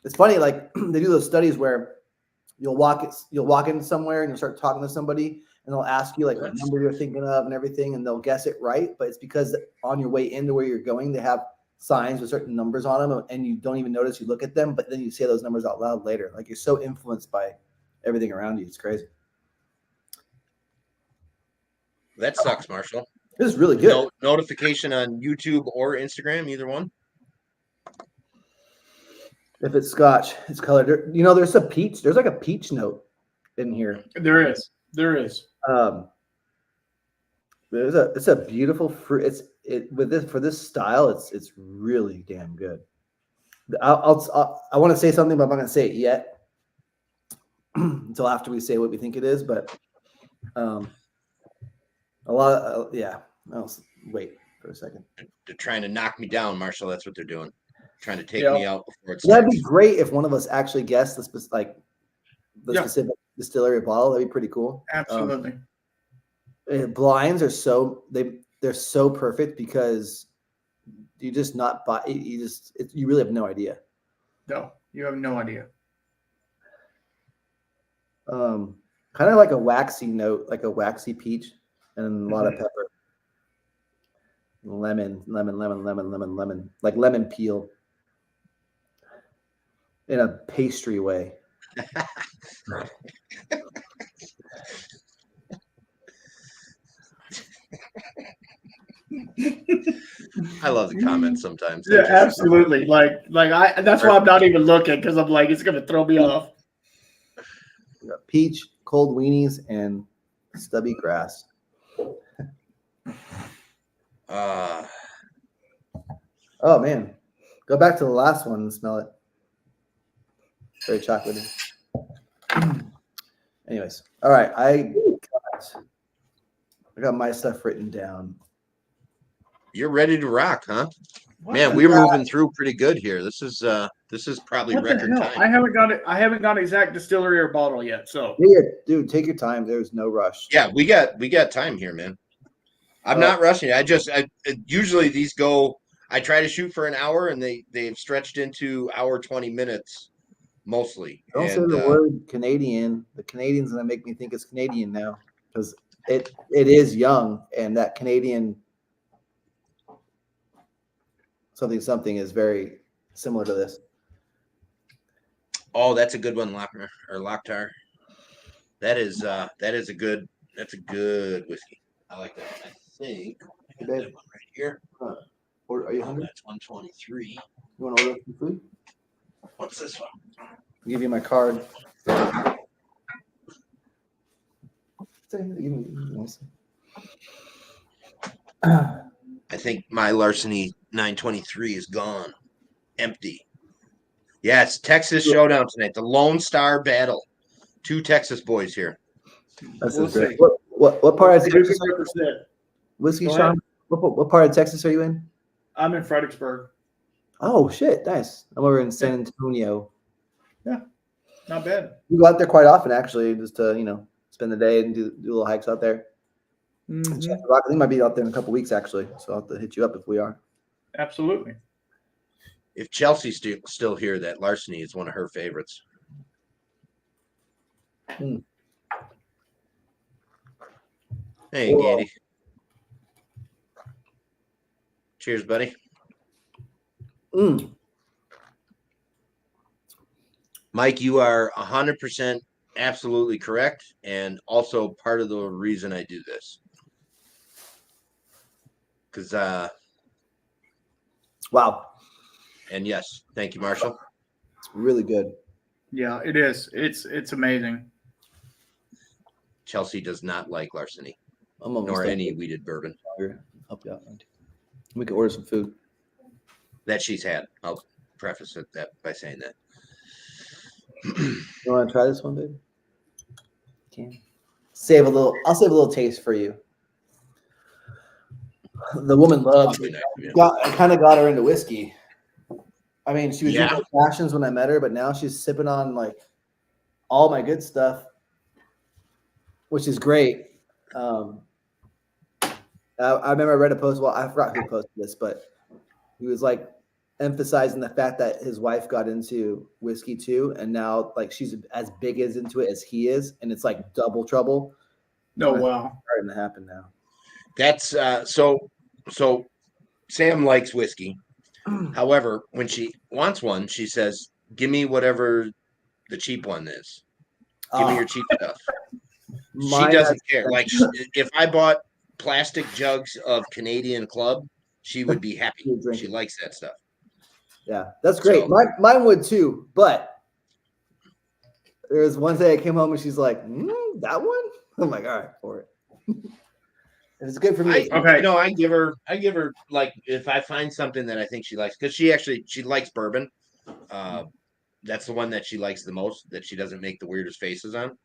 It's funny, like they do those studies where you'll walk into somewhere and you'll start talking to somebody, and they'll ask you like what number you're thinking of and everything, and they'll guess it right, but it's because on your way into where you're going, they have signs with certain numbers on them, and you don't even notice. You look at them, but then you say those numbers out loud later. Like you're so influenced by everything around you. It's crazy. That sucks, Marshall. This is really good. No notification on YouTube or Instagram, either one. If it's Scotch, it's colored. There's a peach. There's like a peach note in here. There is. It's a beautiful fruit. For this style, it's really damn good. I want to say something, but I'm not going to say it yet until after we say what we think it is. But a lot of I'll wait for a second. They're trying to knock me down, Marshall. That's what they're doing. Trying to take me out before it starts. That'd be great if one of us actually guessed the specific distillery bottle. That'd be pretty cool. Absolutely. Blinds are they're so perfect because you just not buy. You really have no idea. No, you have no idea. Kind of like a waxy note, like a waxy peach, and a lot of pepper. Lemon, like lemon peel in a pastry way. I love the comments sometimes. Yeah, absolutely. That's why I'm not even looking, because I'm like, it's gonna throw me off. Peach, cold weenies, and stubby grass. Oh man, go back to the last one and smell it. Very chocolatey. Anyways, all right. I got my stuff written down. You're ready to rock, huh? What Man, the we're hell? moving through pretty good here. This is probably What the record hell? time. I haven't got it. I haven't got exact distillery or bottle yet. So Yeah, dude, take your time. There's no rush. Yeah, we got time here, man. I'm not rushing. I usually these go. I try to shoot for an hour, and they've stretched into hour 20 minutes mostly. Don't say And the word Canadian. The Canadian's gonna make me think it's Canadian now because it is young, and that Canadian something is very similar to this. oh, that's a good one, Lochner or Lochtar. That's a good whiskey. I like that. I think I got that one right here. Or are you Oh, hungry? that's 123. You want to order some food? What's this one? I'll give you my card. I think my Larceny 923 is gone, empty. Yeah, it's Texas Showdown tonight. The Lone Star Battle. 2 Texas boys here. That's We'll great. see. What part of Who Texas? can represent? Whiskey, Go Sean? What part of Texas are you in? I'm in Fredericksburg. Oh shit, nice. I'm over in San Antonio. Yeah, not bad. We go out there quite often, actually, just to spend the day and do little hikes out there. Mhm. I think might be out there in a couple weeks, actually. So I'll have to hit you up if we are. Absolutely. If Chelsea's still here, that Larceny is one of her favorites. Hey, Whoa. Gandy. Cheers, buddy. Mike, you are 100% absolutely correct, and also part of the reason I do this. Because, wow. And yes, thank you, Marshall. It's really good. Yeah, it is. It's amazing. Chelsea does not like Larceny, I'm almost nor done. any weeded bourbon. Help you out. We can order some food. That she's had. I'll preface that by saying that. You want to try this one, babe? Can save a little. I'll save a little taste for you. The woman loves it. I kind of got her into whiskey. I mean, she was drinking passions when I met her, but now she's sipping on like all my good stuff, which is great. I remember I read a post. Well, I forgot who posted this, but he was like emphasizing the fact that his wife got into whiskey too, and now like she's as big as into it as he is, and it's like double trouble. Oh wow, starting to happen now. That's so. Sam likes whiskey. However, when she wants one, she says, "Give me whatever the cheap one is. Give me your cheap stuff." She doesn't care. Like if I bought plastic jugs of Canadian Club, she would be happy. She likes that stuff. Yeah, that's great. So, mine would too. But there was one day I came home and she's like, "That one?" I'm like, "All right, for it." It's good for me. I give her like if I find something that I think she likes, because she likes bourbon. That's the one that she likes the most, that she doesn't make the weirdest faces on.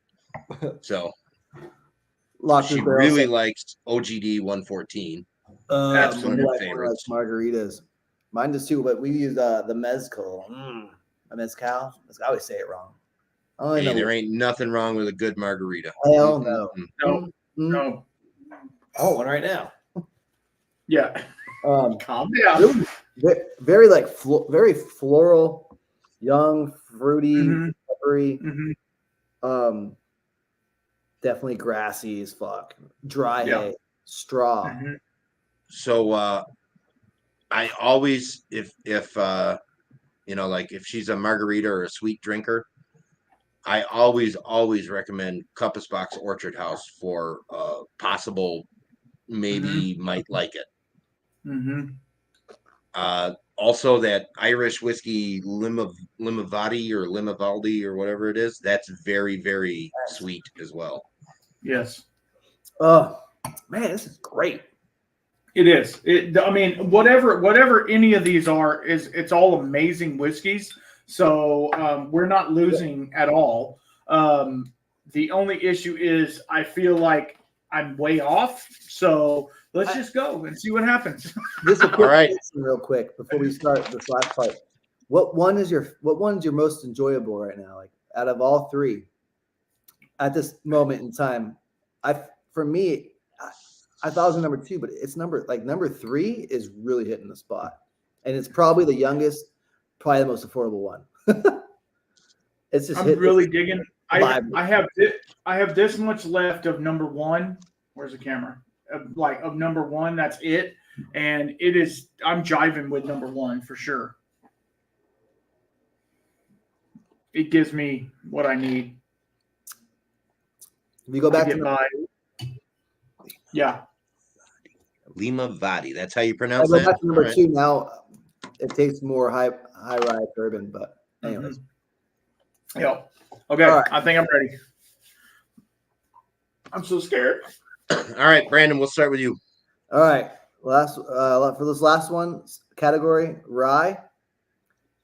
So she really likes OGD 114. That's one of her favorites. Margaritas. Mine does too, but we use the mezcal. A mezcal. I always say it wrong. Hey, there ain't nothing wrong with a good margarita. Hell no. No. I want one right now. Yeah. Calm down. Very like very floral, young, fruity, peppery. Definitely grassy as fuck. Dry hay, straw. So I always if like if she's a margarita or a sweet drinker, I always recommend Compass Box Orchard House for possible maybe might like it. Also that Irish whiskey Limavady or Limavaldi or whatever it is, that's very, very sweet as well. Yes. Oh man, this is great. It is. I mean, whatever any of these are, it's all amazing whiskeys. So we're not losing at all. The only issue is I feel like I'm way off. So let's just go and see what happens. Just a All quick right. question real quick before we start this last part. What one's your most enjoyable right now? Like out of all three at this moment in time, for me, I thought it was number 2, but it's number 3 is really hitting the spot, and it's probably the youngest, probably the most affordable one. It's just I'm really digging. I have this much left of number 1. Where's the camera? Of number 1, that's it, and it is. I'm jiving with number 1 for sure. It gives me what I need. If you go back to Lima Vadi. That's how you I pronounce go that? back to number All 2 now. It tastes more high rye bourbon, but anyways. Yeah. Okay. All right. I think I'm ready. I'm so scared. All right, Brandon, we'll start with you. All right. Last for this last one category, rye,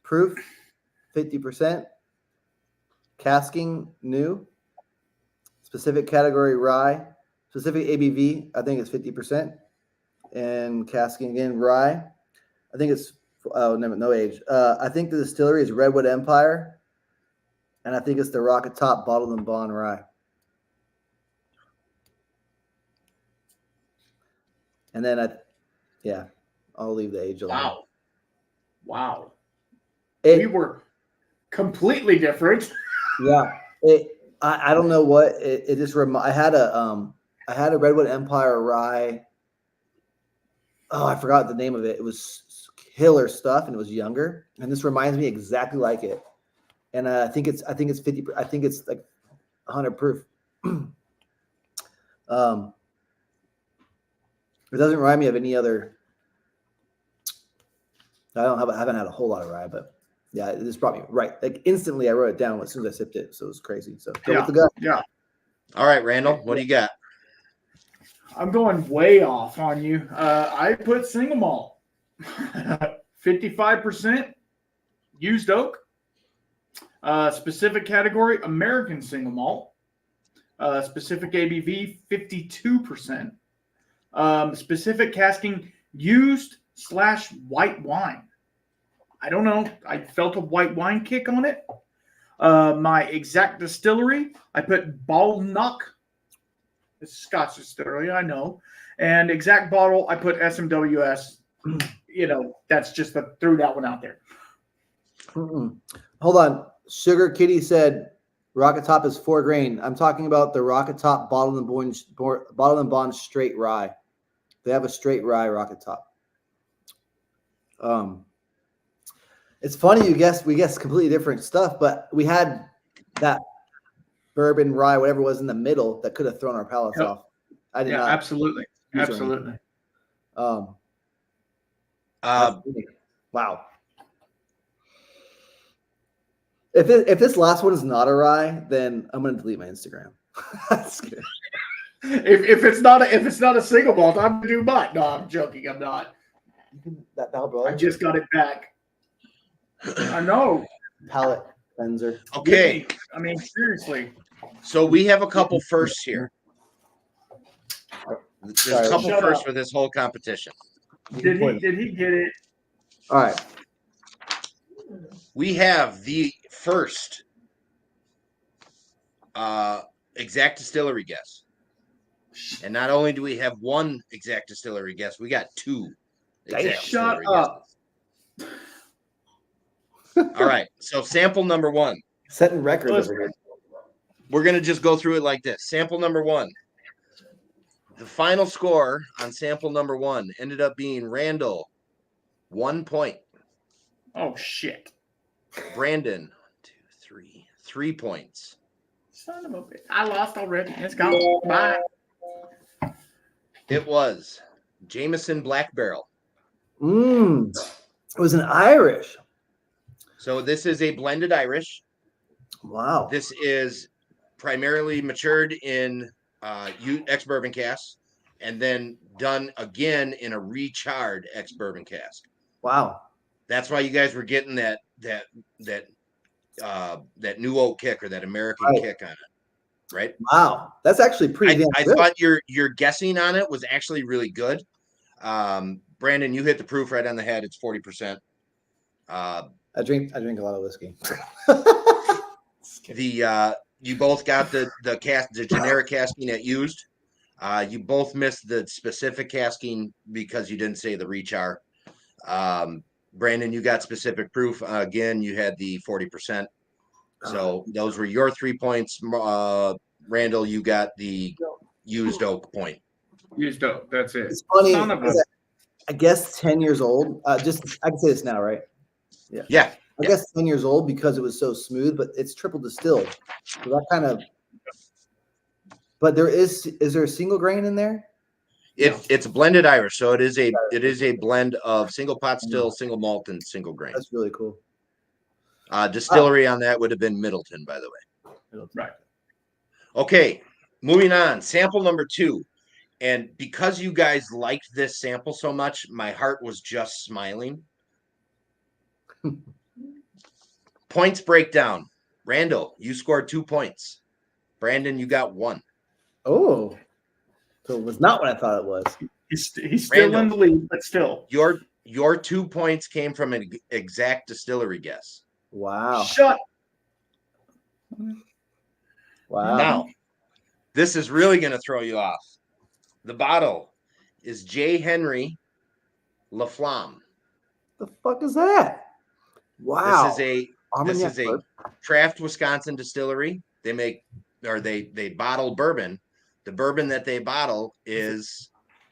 proof, 50%, casking new, specific category rye, specific ABV, I think it's 50%, and casking again rye, I think it's no age. I think the distillery is Redwood Empire, and I think it's the Rocket Top Bottled and Bond rye. And then I'll leave the age alone. Wow. We were completely different. Yeah. I don't know what it just I had a Redwood Empire rye. Oh, I forgot the name of it. It was killer stuff, and it was younger. And this reminds me exactly like it. And I think it's 50. I think it's like 100 proof. It doesn't remind me of any other. I haven't had a whole lot of rye, but yeah, this brought me right. Like instantly, I wrote it down as soon as I sipped it, so it was crazy. So go with the gut. Yeah. All right, Randall, what do you got? I'm going way off on you. I put single malt, 55% used oak. Specific category American single malt. Specific ABV 52%. Specific casking used / white wine. I don't know. I felt a white wine kick on it. My exact distillery, I put Balnock. It's Scotch distillery, I know. And exact bottle, I put SMWS. That's just threw that one out there. Hold on. Sugar Kitty said Rocket Top is 4 grain. I'm talking about the Rocket Top Bottled and Bond straight rye. They have a straight rye Rocket Top. It's funny we guess completely different stuff, but we had that bourbon rye, whatever was in the middle, that could have thrown our palates off. I did not. Absolutely. Wow. If this last one is not a rye, then I'm going to delete my Instagram. That's good. If it's not a single malt, I'm going to do mine. No, I'm joking. I'm not. That Bell Brother. I just got it back. I know. Palate cleanser. Okay. I mean, seriously. So we have a couple firsts here. There's a couple firsts for this whole competition. Did he get it? All right. We have the first exact distillery guess. And not only do we have one exact distillery guess, we got 2 exact distillery guesses. All right. So sample number 1. Setting records over here. We're going to just go through it like this. Sample number 1. The final score on sample number 1 ended up being Randall, 1 point. Oh, shit. Brandon, 1, 2, 3, 3 points. Son of a bitch. I lost already. Let's go. Bye. It was Jameson Black Barrel. It was an Irish. So this is a blended Irish. Wow. This is primarily matured in ex-bourbon casks. and then done again in a recharred ex-bourbon cask. Wow. That's why you guys were getting that new oak kick or that American Right. kick on it, right? Wow. That's actually pretty damn I good. thought your guessing on it was actually really good. Brandon, you hit the proof right on the head. It's 40%. I drink a lot of whiskey. You both got the generic casking at used. You both missed the specific casking because you didn't say the rechar. Brandon, you got specific proof. Again, you had the 40%. So those were your 3 points. Randall, you got the used oak point. Used oak. That's it. It's funny. Son of a- I guess 10 years old. I can say this now, right? Yeah. I guess 10 years old because it was so smooth, but it's triple distilled. So that kind of. But is there a single grain in there? It's a blended Irish, so it is a blend of single pot still, single malt, and single grain. That's really cool. Distillery on that would have been Middleton, by the way. Right. Okay, moving on. Sample number 2. And because you guys liked this sample so much, my heart was just smiling. Points breakdown. Randall, you scored 2 points. Brandon, you got 1. Oh, so it was not what I thought it was. He's still Randall, in the lead, but still. Your 2 points came from an exact distillery guess. Wow. Shut. Wow. Now, this is really going to throw you off. The bottle is J. Henry La Flamme. The fuck is that? Wow. This is a craft Wisconsin distillery. They bottle bourbon. The bourbon that they bottle is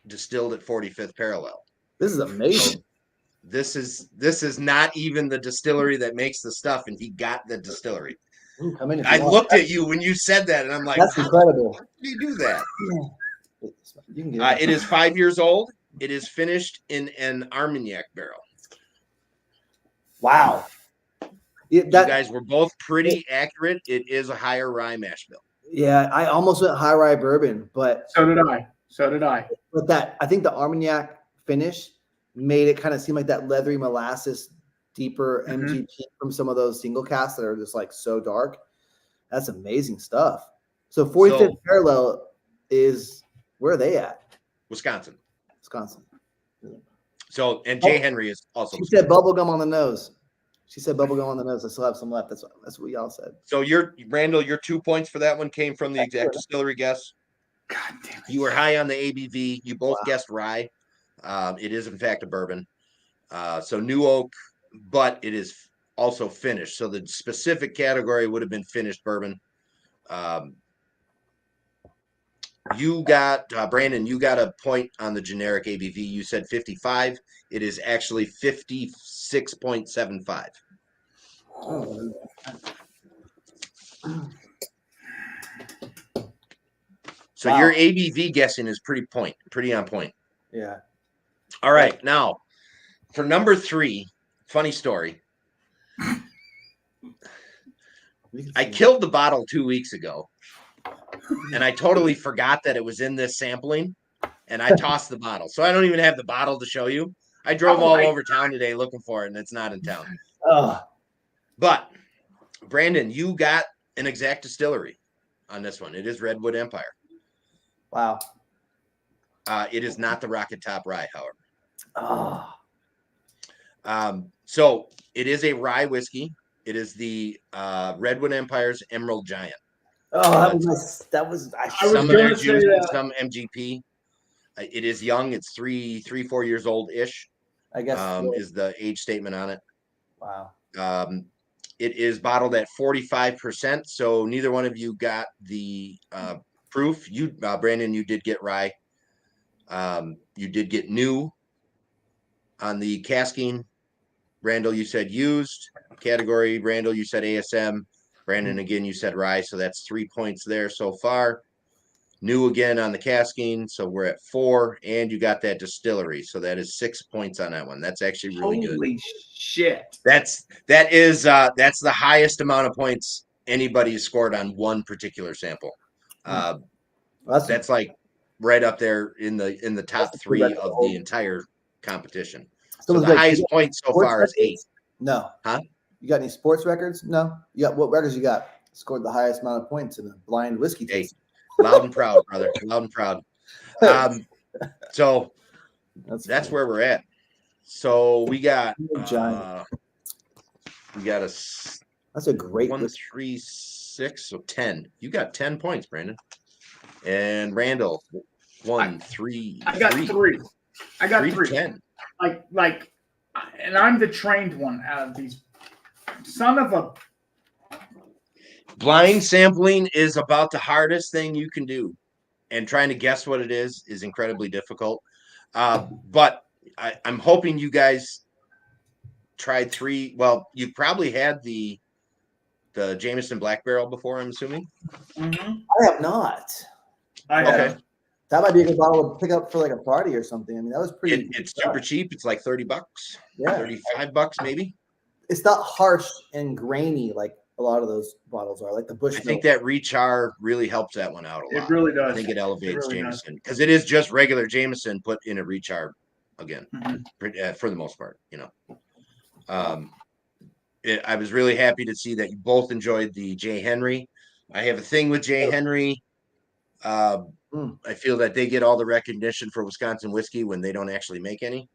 distilled at 45th parallel. This is amazing. This is not even the distillery that makes the stuff, and he got the distillery. Ooh, come in I looked at you when you said that, and I'm like, that's incredible. How did you do that? You can get It is 5 years old. It is finished in an Armagnac barrel. Wow. You guys were both pretty accurate. It is a higher rye mash bill. Yeah, I almost went high rye bourbon, but So did I. But I think the Armagnac finish made it kind of seem like that leathery molasses, deeper MGP from some of those single casts that are just like so dark. That's amazing stuff. So 45th parallel is where are they at? Wisconsin. So J. Henry is also. She said bubblegum on the nose. I still have some left. That's what y'all said. So Randall, your 2 points for that one came from the exact distillery guess. God damn it. You were high on the ABV. You both guessed rye. It is in fact a bourbon. So new oak, but it is also finished. So the specific category would have been finished bourbon. You got Brandon. You got a point on the generic ABV. You said 55. It is actually 56.75. So your ABV guessing is pretty on point. Yeah. All right. Now, for number 3, funny story. I killed the bottle 2 weeks ago, and I totally forgot that it was in this sampling, and I tossed the bottle. So I don't even have the bottle to show you. I drove all over town today looking for it, and it's not in town. But, Brandon, you got an exact distillery on this one. It is Redwood Empire. Wow. It is not the Rocket Top Rye, however. So it is a rye whiskey. It is the Redwood Empire's Emerald Giant. That was some of their juice and some MGP. It is young. It's 4 years old ish. I guess is the age statement on it. Wow. It is bottled at 45%. So neither one of you got the proof. You, Brandon, you did get rye. You did get new on the casking. Randall, you said used category. Randall, you said ASM. Brandon, again, you said rye. So that's 3 points there so far. New again on the casking. So we're at 4. And you got that distillery. So that is 6 points on that one. That's actually really good. Holy shit. That's the highest amount of points anybody has scored on one particular sample. That's like right up there in the top That's a three record of hold. the entire competition. So Someone's the like, highest "You got point so sports far is 8. records?" No. Huh? You got any sports records? No. You got what records you got? Scored the highest amount of points in a blind whiskey Hey, tasting. loud and proud, brother. Loud and proud. So that's funny. where we're at. So we got Giant. That's a great 1, whiskey. 3, 6, so 10. You got 10 points, Brandon. And Randall, 1, 3. I got 3. I got 3 3. to 10. Like, and I'm the trained one out of these. Son of a. Blind sampling is about the hardest thing you can do, and trying to guess what it is incredibly difficult. But I'm hoping you guys tried 3. Well, you probably had the Jameson Black Barrel before, I'm assuming. Mm-hmm. I have not. I have. Okay. That might be a good bottle to pick up for like a party or something. I mean, that was pretty. It's super cheap. It's like $30, Yeah. $35 maybe. It's not harsh and grainy like a lot of those bottles are, like the Bush. I think that rechar really helps that one out a lot. It really does. I think it elevates really Jameson because it is just regular Jameson put in a rechar again, for the most part. I was really happy to see that you both enjoyed the J. Henry. I have a thing with J. Henry. I feel that they get all the recognition for Wisconsin whiskey when they don't actually make any.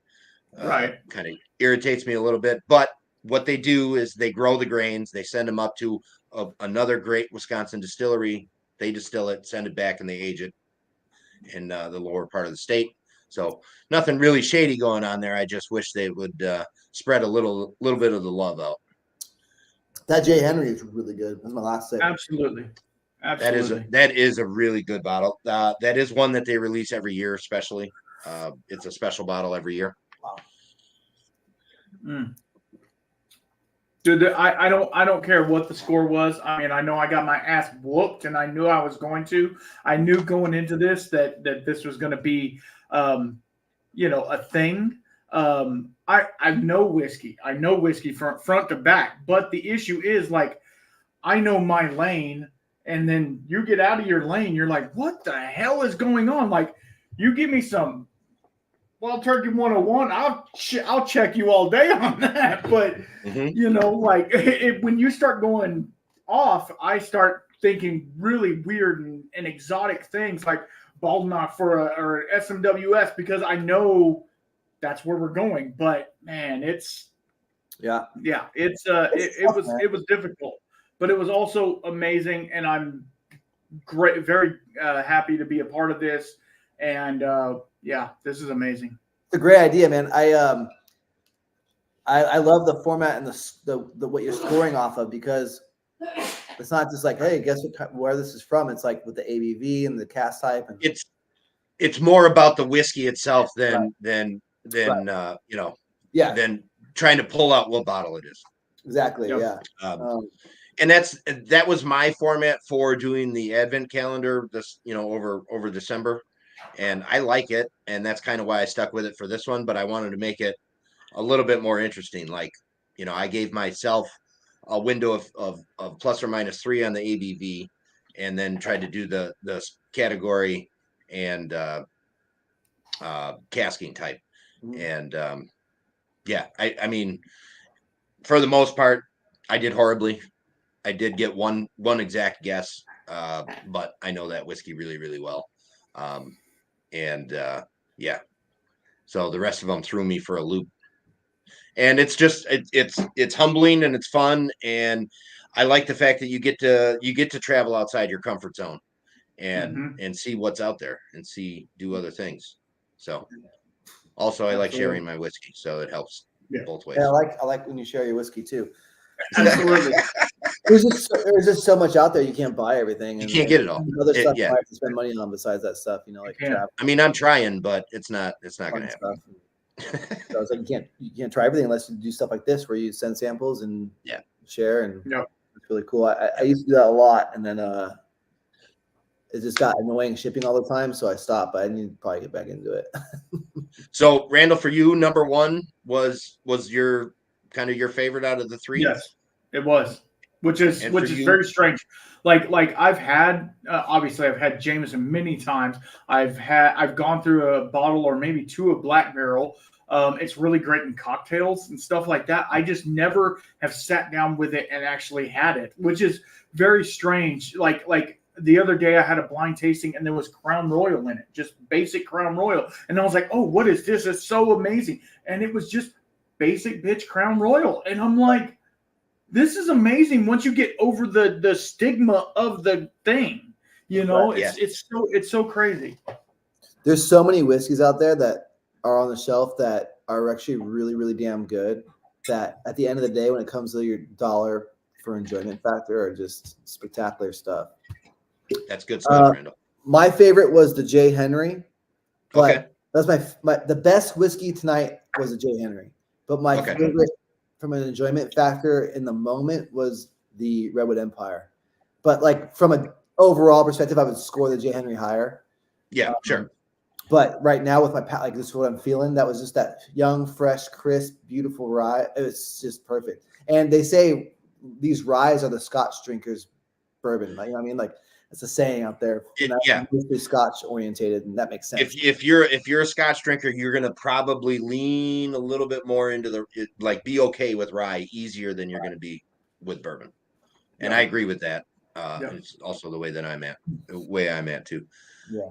Right. Kind of irritates me a little bit, but what they do is they grow the grains, they send them up to another great Wisconsin distillery, they distill it, send it back, and they age it in the lower part of the state. So nothing really shady going on there. I just wish they would spread a little bit of the love out. That J. Henry is really good. That's my last sip. Absolutely. That is a really good bottle. That is one that they release every year, especially. It's a special bottle every year. Wow. Dude, I don't care what the score was. I mean, I know I got my ass whooped, and I knew I was going to. I knew going into this that this was going to be, a thing. I know whiskey. I know whiskey front to back. But the issue is, like, I know my lane, and then you get out of your lane, you're like, what the hell is going on? Like, you give me some Wild Turkey 101, I'll check you all day on that. But, when you start going off, I start thinking really weird and exotic things like Baldenoch or SMWS, because I know that's where we're going. But, man, it was difficult. But it was also amazing, and I'm very happy to be a part of this. And this is amazing. It's a great idea, man. I love the format and the what you're scoring off of, because it's not just like, hey, guess where this is from. It's like with the ABV and the cask type, and it's more about the whiskey itself than than trying to pull out what bottle it is. Exactly. Yep. Yeah. And that was my format for doing the Advent calendar over December, and I like it, and that's kind of why I stuck with it for this one. But I wanted to make it a little bit more interesting. Like, I gave myself a window of plus or minus 3 on the ABV, and then tried to do the category and casking type. And I mean, for the most part, I did horribly. I did get one exact guess, but I know that whiskey really, really well. So the rest of them threw me for a loop. And it's just it's humbling, and it's fun, and I like the fact that you get to travel outside your comfort zone and see what's out there and do other things. So also I like sharing my whiskey, so it helps both ways. Yeah, I like when you share your whiskey too. Absolutely. There's just so much out there, you can't buy everything. You can't get it all. Other stuff you have to spend money on besides that stuff, like travel. I mean, I'm trying, but it's not going to happen. So it's like you can't try everything unless you do stuff like this, where you send samples and share, and it's really cool. I used to do that a lot, and then it just got annoying shipping all the time, so I stopped. But I need to probably get back into it. So, Randall, for you, number 1 was your kind of your favorite out of the 3? Yes, it was. which is And for which is you, very strange. Like I've had obviously I've had Jameson many times. I've gone through a bottle or maybe two of Black Barrel. It's really great in cocktails and stuff like that. I just never have sat down with it and actually had it, which is very strange. Like the other day I had a blind tasting and there was Crown Royal in it, just basic Crown Royal, and I was like, oh, what is this? It's so amazing, and it was just basic bitch Crown Royal, and I'm like, this is amazing once you get over the stigma of the thing. You know, Right. it's so crazy. There's so many whiskeys out there that are on the shelf that are actually really, really damn good. That at the end of the day, when it comes to your dollar for enjoyment factor, are just spectacular stuff. that's good stuff, Randall. My favorite was the J. Henry, but Okay. that's the best whiskey tonight was the J. Henry. But my Okay. favorite from an enjoyment factor in the moment was the Redwood Empire. But like from an overall perspective, I would score the J. Henry higher. Yeah, sure. But right now with my palate, like this is what I'm feeling. That was just that young, fresh, crisp, beautiful rye. It was just perfect. And they say these ryes are the Scotch drinkers' bourbon. Like, you know what I mean? Like it's a saying out there. Yeah. Mostly Scotch orientated, and that makes sense. If you're a Scotch drinker, you're gonna probably lean a little bit more into like be okay with rye easier than you're gonna be with bourbon. And I agree with that. It's also the way I'm at too. Yeah.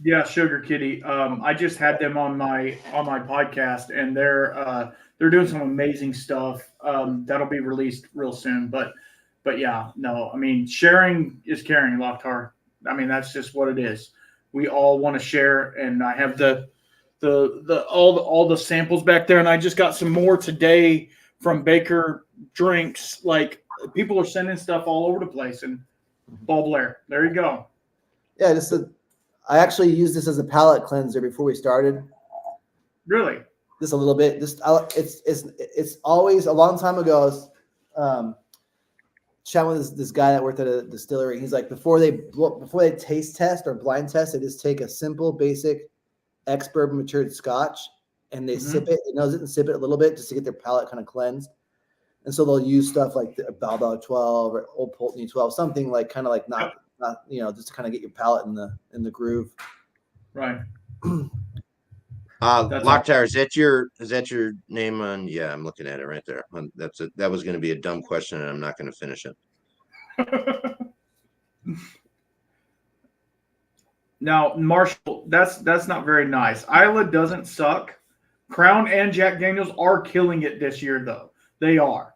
Yeah, Sugar Kitty. I just had them on my podcast, and they're doing some amazing stuff. That'll be released real soon. But yeah, no, I mean sharing is caring, Locktar. I mean that's just what it is. We all want to share, and I have all the samples back there, and I just got some more today from Baker Drinks. Like people are sending stuff all over the place, and Ball Blair. There you go. Yeah, I actually used this as a palate cleanser before we started. Really? Just a little bit. It's always a long time ago. Chatting with this guy that worked at a distillery. He's like, before they taste test or blind test, they just take a simple, basic ex-bourbon matured Scotch and they sip it, nose it, and sip it a little bit just to get their palate kind of cleansed. And so they'll use stuff like the Balboa 12 or Old Pulteney 12, something like kind of like not just to kind of get your palate in the groove. Right. Locktar, is that your name on? Yeah, I'm looking at it right there. That was going to be a dumb question, and I'm not going to finish it. Now, Marshall, that's not very nice. Isla doesn't suck. Crown and Jack Daniels are killing it this year, though. They are.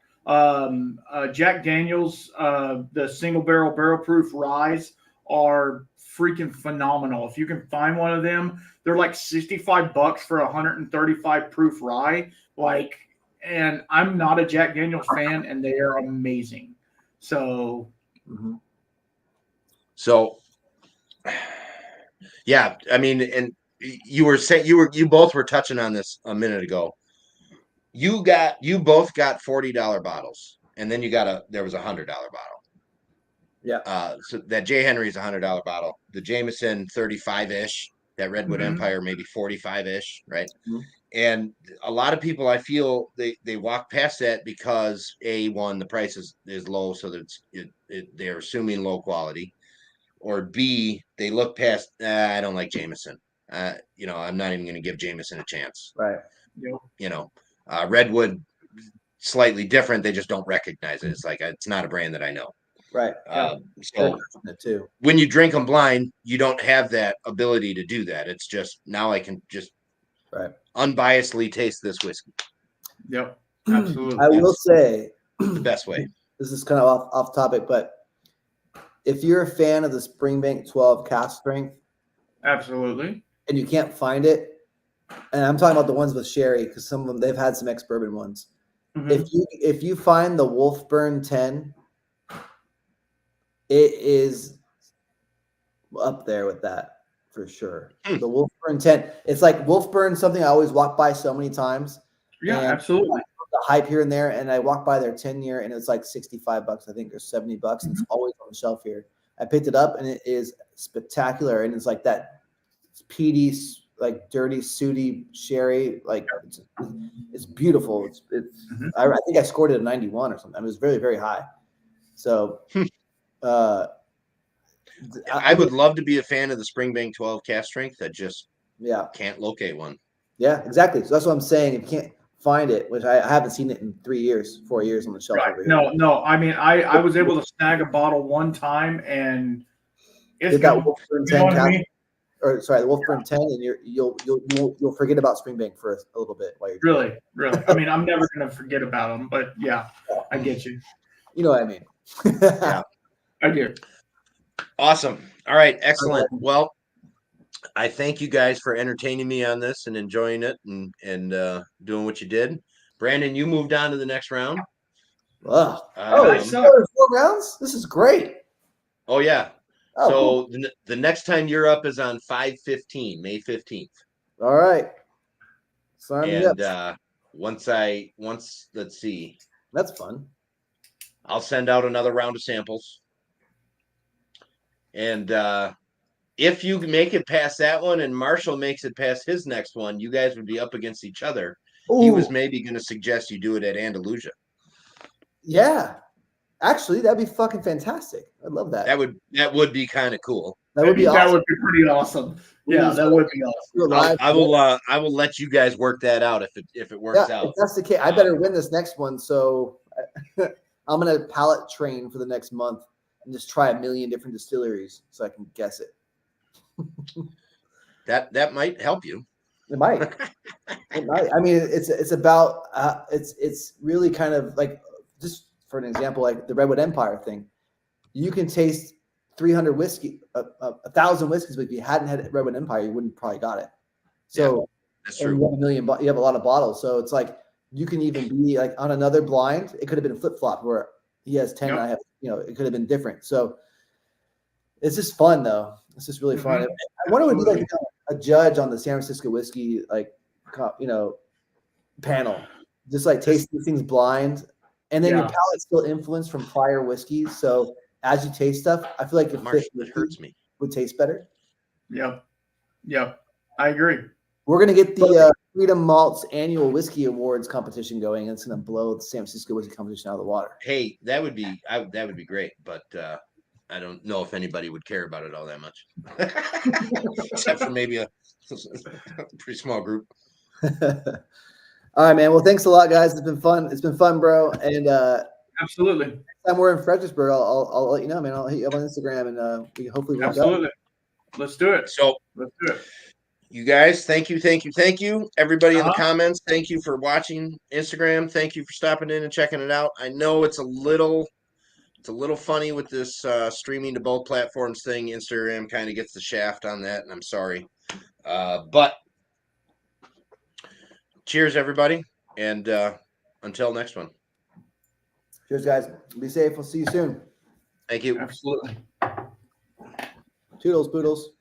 Jack Daniels, the single barrel proof ryes are freaking phenomenal. If you can find one of them, they're like $65 for 135 proof rye. Like, and I'm not a Jack Daniels fan, and they are amazing. So, yeah, I mean, and you were saying you both were touching on this a minute ago. You both got $40 bottles, and then there was $100 bottle. Yeah. So that J. Henry is $100 bottle. The Jameson 35-ish. That Redwood Empire maybe 45-ish, right? And a lot of people, I feel, they walk past that because one, the price is low, so that they're assuming low quality, or B, they look past. I don't like Jameson. I'm not even going to give Jameson a chance. Right. Redwood, slightly different. They just don't recognize it. It's like it's not a brand that I know. Right. So too. When you drink them blind, you don't have that ability to do that. It's just now I can just unbiasedly taste this whiskey. Yep, absolutely. I will say the best way. This is kind of off topic, but if you're a fan of the Springbank 12 cask strength, absolutely, and you can't find it, and I'm talking about the ones with sherry because some of them they've had some ex-bourbon ones. If you find the Wolfburn 10, it is up there with that for sure. The Wolfburn 10, it's like Wolfburn, something I always walk by so many times. Yeah, absolutely. The hype here and there, and I walk by their 10-year, and it's like $65, I think, or $70, and it's always on the shelf here. I picked it up, and it is spectacular, and it's like that peaty, like dirty, sooty sherry. Like it's beautiful. Mhm. I think I scored it a 91 or something. It was very, very high. So I would love to be a fan of the Springbank 12 cast strength. I just yeah. can't locate one. Yeah, exactly. So that's what I'm saying. If you can't find it, which I haven't seen it in 4 years on the shelf Right. over here. No. I mean, I was able to snag a bottle one time, and it's Get that gone. Wolfburn You know 10 what I cast, mean? or sorry, the Wolfburn 10, and you'll forget about Springbank for a little bit while you're Really. I mean, I'm never gonna forget about them, but yeah, I get you. You know what I mean? Yeah. I do. Awesome. All right. Excellent. Well, I thank you guys for entertaining me on this and enjoying it and doing what you did. Brandon, you moved on to the next round. Oh, Nice. 4 rounds? This is great. Oh yeah. Oh, so cool. the next time you're up is on 5/15, May 15th. All right. Sign me up. And once let's see, That's fun. I'll send out another round of samples. And if you make it past that one and Marshall makes it past his next one, you guys would be up against each other. Ooh. He was maybe going to suggest you do it at Andalusia. Yeah. Actually, that'd be fucking fantastic. I'd love that. That would be kind of cool. That would be awesome. That would be pretty awesome. Yeah, that would be awesome. I will let you guys work that out if it works out. If that's the case, I better win this next one. So I'm gonna pallet train for the next month and just try a million different distilleries so I can guess it. That might help you. It might. It might. I mean, it's about it's really kind of like, just for an example, like the Redwood Empire thing. You can taste 300 whiskey, 1,000 whiskeys, but if you hadn't had Redwood Empire, you wouldn't probably got it. So that's true. You have a lot of bottles, so it's like you can even be like on another blind. It could have been a flip flop where he has 10, and I have, it could have been different. So it's just fun, though. It's just really fun. I wonder what it'd be like a judge on the San Francisco whiskey, panel, just like taste these things blind, and then your palate's still influenced from prior whiskeys. So as you taste stuff, I feel like it hurts me. Would taste better. Yep. I agree. We're gonna get the Freedom Malts Annual Whiskey Awards competition going, and it's gonna blow the San Francisco whiskey competition out of the water. Hey, that would be great, but I don't know if anybody would care about it all that much, except for maybe a pretty small group. All right, man. Well, thanks a lot, guys. It's been fun. It's been fun, bro. And absolutely. Next time we're in Fredericksburg, I'll let you know, man. I'll hit you up on Instagram, and we can hopefully link up. Let's do it. So let's do it. You guys, thank you. Everybody in the comments, thank you for watching Instagram. Thank you for stopping in and checking it out. I know it's a little funny with this streaming to both platforms thing. Instagram kind of gets the shaft on that, and I'm sorry. But cheers, everybody, and until next one. Cheers, guys. Be safe. We'll see you soon. Thank you. Absolutely. Toodles, poodles.